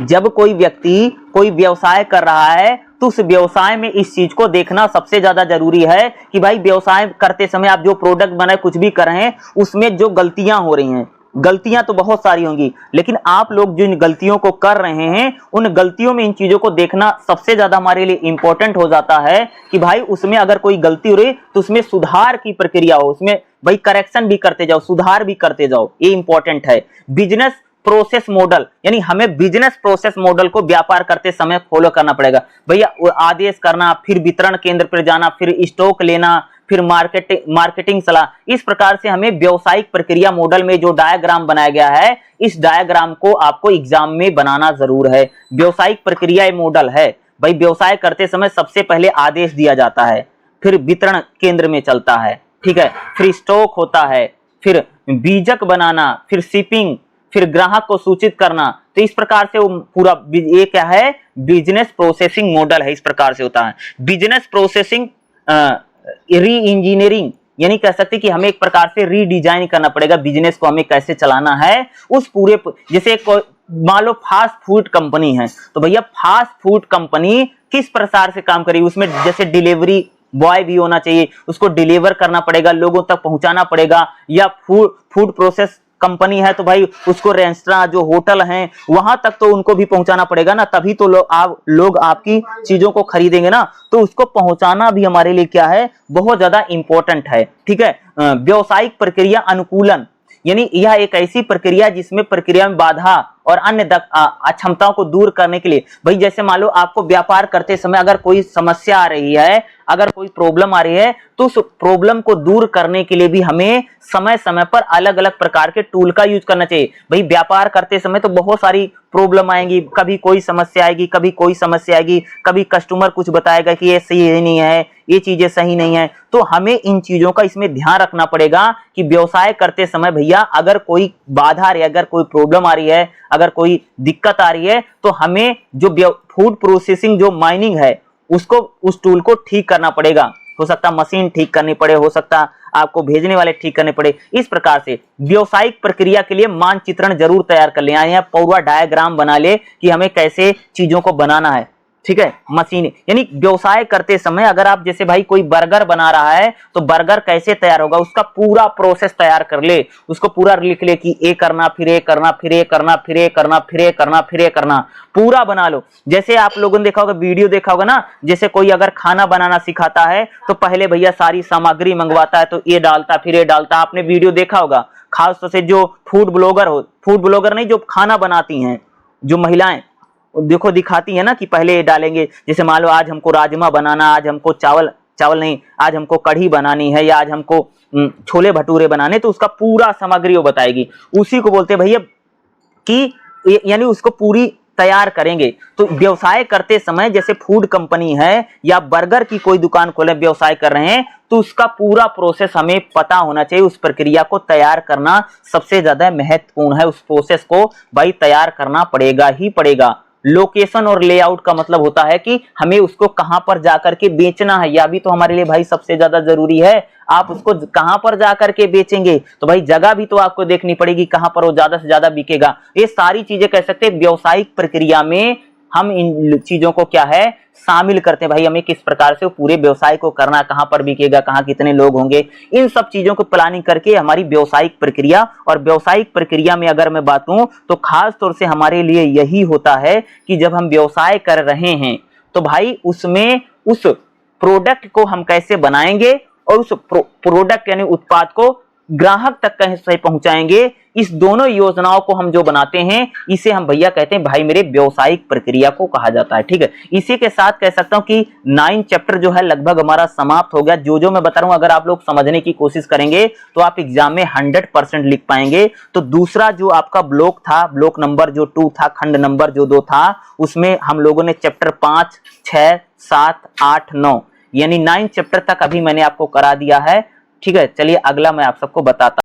जब कोई व्यक्ति कोई व्यवसाय कर रहा है तो उस व्यवसाय में इस चीज को देखना सबसे ज्यादा जरूरी है कि भाई व्यवसाय करते समय आप जो प्रोडक्ट बनाए कुछ भी कर रहे हैं उसमें जो गलतियां हो रही हैं, गलतियां तो बहुत सारी होंगी, लेकिन आप लोग जिन गलतियों को कर रहे हैं उन गलतियों में इन चीजों को देखना सबसे ज्यादा हमारे लिए इंपॉर्टेंट हो जाता है कि भाई उसमें अगर कोई गलती हो रही तो उसमें सुधार की प्रक्रिया हो, उसमें भाई करेक्शन भी करते जाओ, सुधार भी करते जाओ, ये इंपॉर्टेंट है। बिजनेस प्रोसेस मॉडल, यानी हमें बिजनेस प्रोसेस मॉडल को व्यापार करते समय फॉलो करना पड़ेगा। भैया आदेश करना, फिर वितरण केंद्र पर जाना, फिर स्टॉक लेना, फिर मार्केटिंग सलाह। इस प्रकार से हमें व्यावसायिक प्रक्रिया मॉडल में जो डायग्राम बनाया गया है इस डायग्राम को आपको एग्जाम में बनाना जरूर है। व्यावसायिक प्रक्रिया मॉडल है भाई, व्यवसाय करते समय सबसे पहले आदेश दिया जाता है, फिर वितरण केंद्र में चलता है, ठीक है, फिर स्टॉक होता है, फिर बीजक बनाना, फिर शिपिंग, फिर ग्राहक को सूचित करना। तो इस प्रकार से वो पूरा ये क्या है, बिजनेस प्रोसेसिंग मॉडल है, इस प्रकार से होता है। बिजनेस प्रोसेसिंग री इंजीनियरिंग यानी कह सकते कि हमें एक प्रकार से रीडिजाइन करना पड़ेगा बिजनेस को, हमें कैसे चलाना है उस पूरे, जैसे मान लो फास्ट फूड कंपनी है, तो भैया फास्ट फूड कंपनी किस प्रकार से काम करेगी, उसमें जैसे डिलीवरी बॉय भी होना चाहिए, उसको डिलीवर करना पड़ेगा, लोगों तक पहुंचाना पड़ेगा, या फूड प्रोसेस कंपनी है तो भाई उसको रेस्टोरेंट जो होटल हैं वहां तक तो उनको भी पहुंचाना पड़ेगा ना, तभी तो लोग आपकी चीजों को खरीदेंगे ना। तो उसको पहुंचाना भी हमारे लिए क्या है, बहुत ज्यादा इंपॉर्टेंट है, ठीक है। व्यावसायिक प्रक्रिया अनुकूलन, यानी यह एक ऐसी प्रक्रिया जिसमें प्रक्रिया में बाधा और अन्य अक्षमताओं को दूर करने के लिए, भाई जैसे मान लो आपको व्यापार करते समय अगर कोई समस्या आ रही है, अगर कोई प्रॉब्लम आ रही है, तो उस प्रॉब्लम को दूर करने के लिए भी हमें समय समय पर अलग अलग प्रकार के टूल का यूज करना चाहिए। भाई व्यापार करते समय तो बहुत सारी प्रॉब्लम आएंगी, कभी कोई समस्या आएगी, कभी कोई समस्या आएगी, कभी कस्टमर कुछ बताएगा कि ये सही नहीं है, ये चीजें सही नहीं है, तो हमें इन चीजों का इसमें ध्यान रखना पड़ेगा कि व्यवसाय करते समय भैया अगर कोई बाधा आ रही है, अगर कोई प्रॉब्लम आ रही है, अगर कोई दिक्कत आ रही है, तो हमें जो फूड प्रोसेसिंग जो माइनिंग है उसको, उस टूल को ठीक करना पड़ेगा। हो सकता मशीन ठीक करनी पड़े, हो सकता आपको भेजने वाले ठीक करने पड़े। इस प्रकार से व्यावसायिक प्रक्रिया के लिए मानचित्रण जरूर तैयार कर ले, यहाँ पूरा डायग्राम बना ले कि हमें कैसे चीजों को बनाना है, ठीक है। मशीन यानी व्यवसाय करते समय अगर आप जैसे भाई कोई बर्गर बना रहा है तो बर्गर कैसे तैयार होगा उसका पूरा प्रोसेस तैयार कर ले, उसको पूरा लिख ले कि ये करना, फिर ये करना, फिर ये करना, फिर ये करना, फिर ये करना, फिर ये करना, पूरा बना लो। जैसे आप लोगों ने देखा होगा, वीडियो देखा होगा ना, जैसे कोई अगर खाना बनाना सिखाता है तो पहले भैया सारी सामग्री मंगवाता है, तो ये डालता फिर ये डालता, आपने वीडियो देखा होगा। खासतौर से जो फूड ब्लॉगर नहीं, जो खाना बनाती हैं जो महिलाएं, देखो दिखाती है ना कि पहले डालेंगे, जैसे मान लो आज हमको राजमा बनाना, आज हमको चावल नहीं, आज हमको कढ़ी बनानी है, या आज हमको छोले भटूरे बनाने, तो उसका पूरा सामग्री वो बताएगी। उसी को बोलते हैं भैया कि यानी उसको पूरी तैयार करेंगे। तो व्यवसाय करते समय जैसे फूड कंपनी है या बर्गर की कोई दुकान खोले व्यवसाय कर रहे हैं, तो उसका पूरा प्रोसेस हमें पता होना चाहिए। उस प्रक्रिया को तैयार करना सबसे ज्यादा महत्वपूर्ण है, उस प्रोसेस को भाई तैयार करना पड़ेगा ही पड़ेगा। लोकेशन और लेआउट का मतलब होता है कि हमें उसको कहां पर जाकर के बेचना है, यह भी तो हमारे लिए भाई सबसे ज्यादा जरूरी है। आप उसको कहां पर जाकर के बेचेंगे, तो भाई जगह भी तो आपको देखनी पड़ेगी कहां पर वो ज्यादा से ज्यादा बिकेगा। ये सारी चीजें कह सकते हैं व्यावसायिक प्रक्रिया में हम इन चीजों को क्या है शामिल करते हैं। भाई हमें किस प्रकार से पूरे व्यवसाय को करना, कहां पर बिकेगा, कहां कितने लोग होंगे, इन सब चीजों को प्लानिंग करके हमारी व्यवसायिक प्रक्रिया। और व्यवसायिक प्रक्रिया में अगर मैं बात करूं तो खास तौर से हमारे लिए यही होता है कि जब हम व्यवसाय कर रहे हैं तो भाई उसमें उस प्रोडक्ट को हम कैसे बनाएंगे और उस प्रोडक्ट यानी उत्पाद को ग्राहक तक कैसे पहुंचाएंगे, इस दोनों योजनाओं को हम जो बनाते हैं इसे हम भैया कहते हैं भाई मेरे व्यावसायिक प्रक्रिया को कहा जाता है, ठीक है। इसी के साथ कह सकता हूं कि 9 चैप्टर जो है लगभग हमारा समाप्त हो गया। जो मैं बता रहा हूं अगर आप लोग समझने की कोशिश करेंगे तो आप एग्जाम में 100% लिख पाएंगे। तो दूसरा जो आपका ब्लॉक था, ब्लॉक नंबर जो 2 था, खंड नंबर जो 2 था, उसमें हम लोगों ने चैप्टर 5, 6, 7, 8, 9 यानी 9 चैप्टर तक अभी मैंने आपको करा दिया है, ठीक है। चलिए अगला मैं आप सबको बताता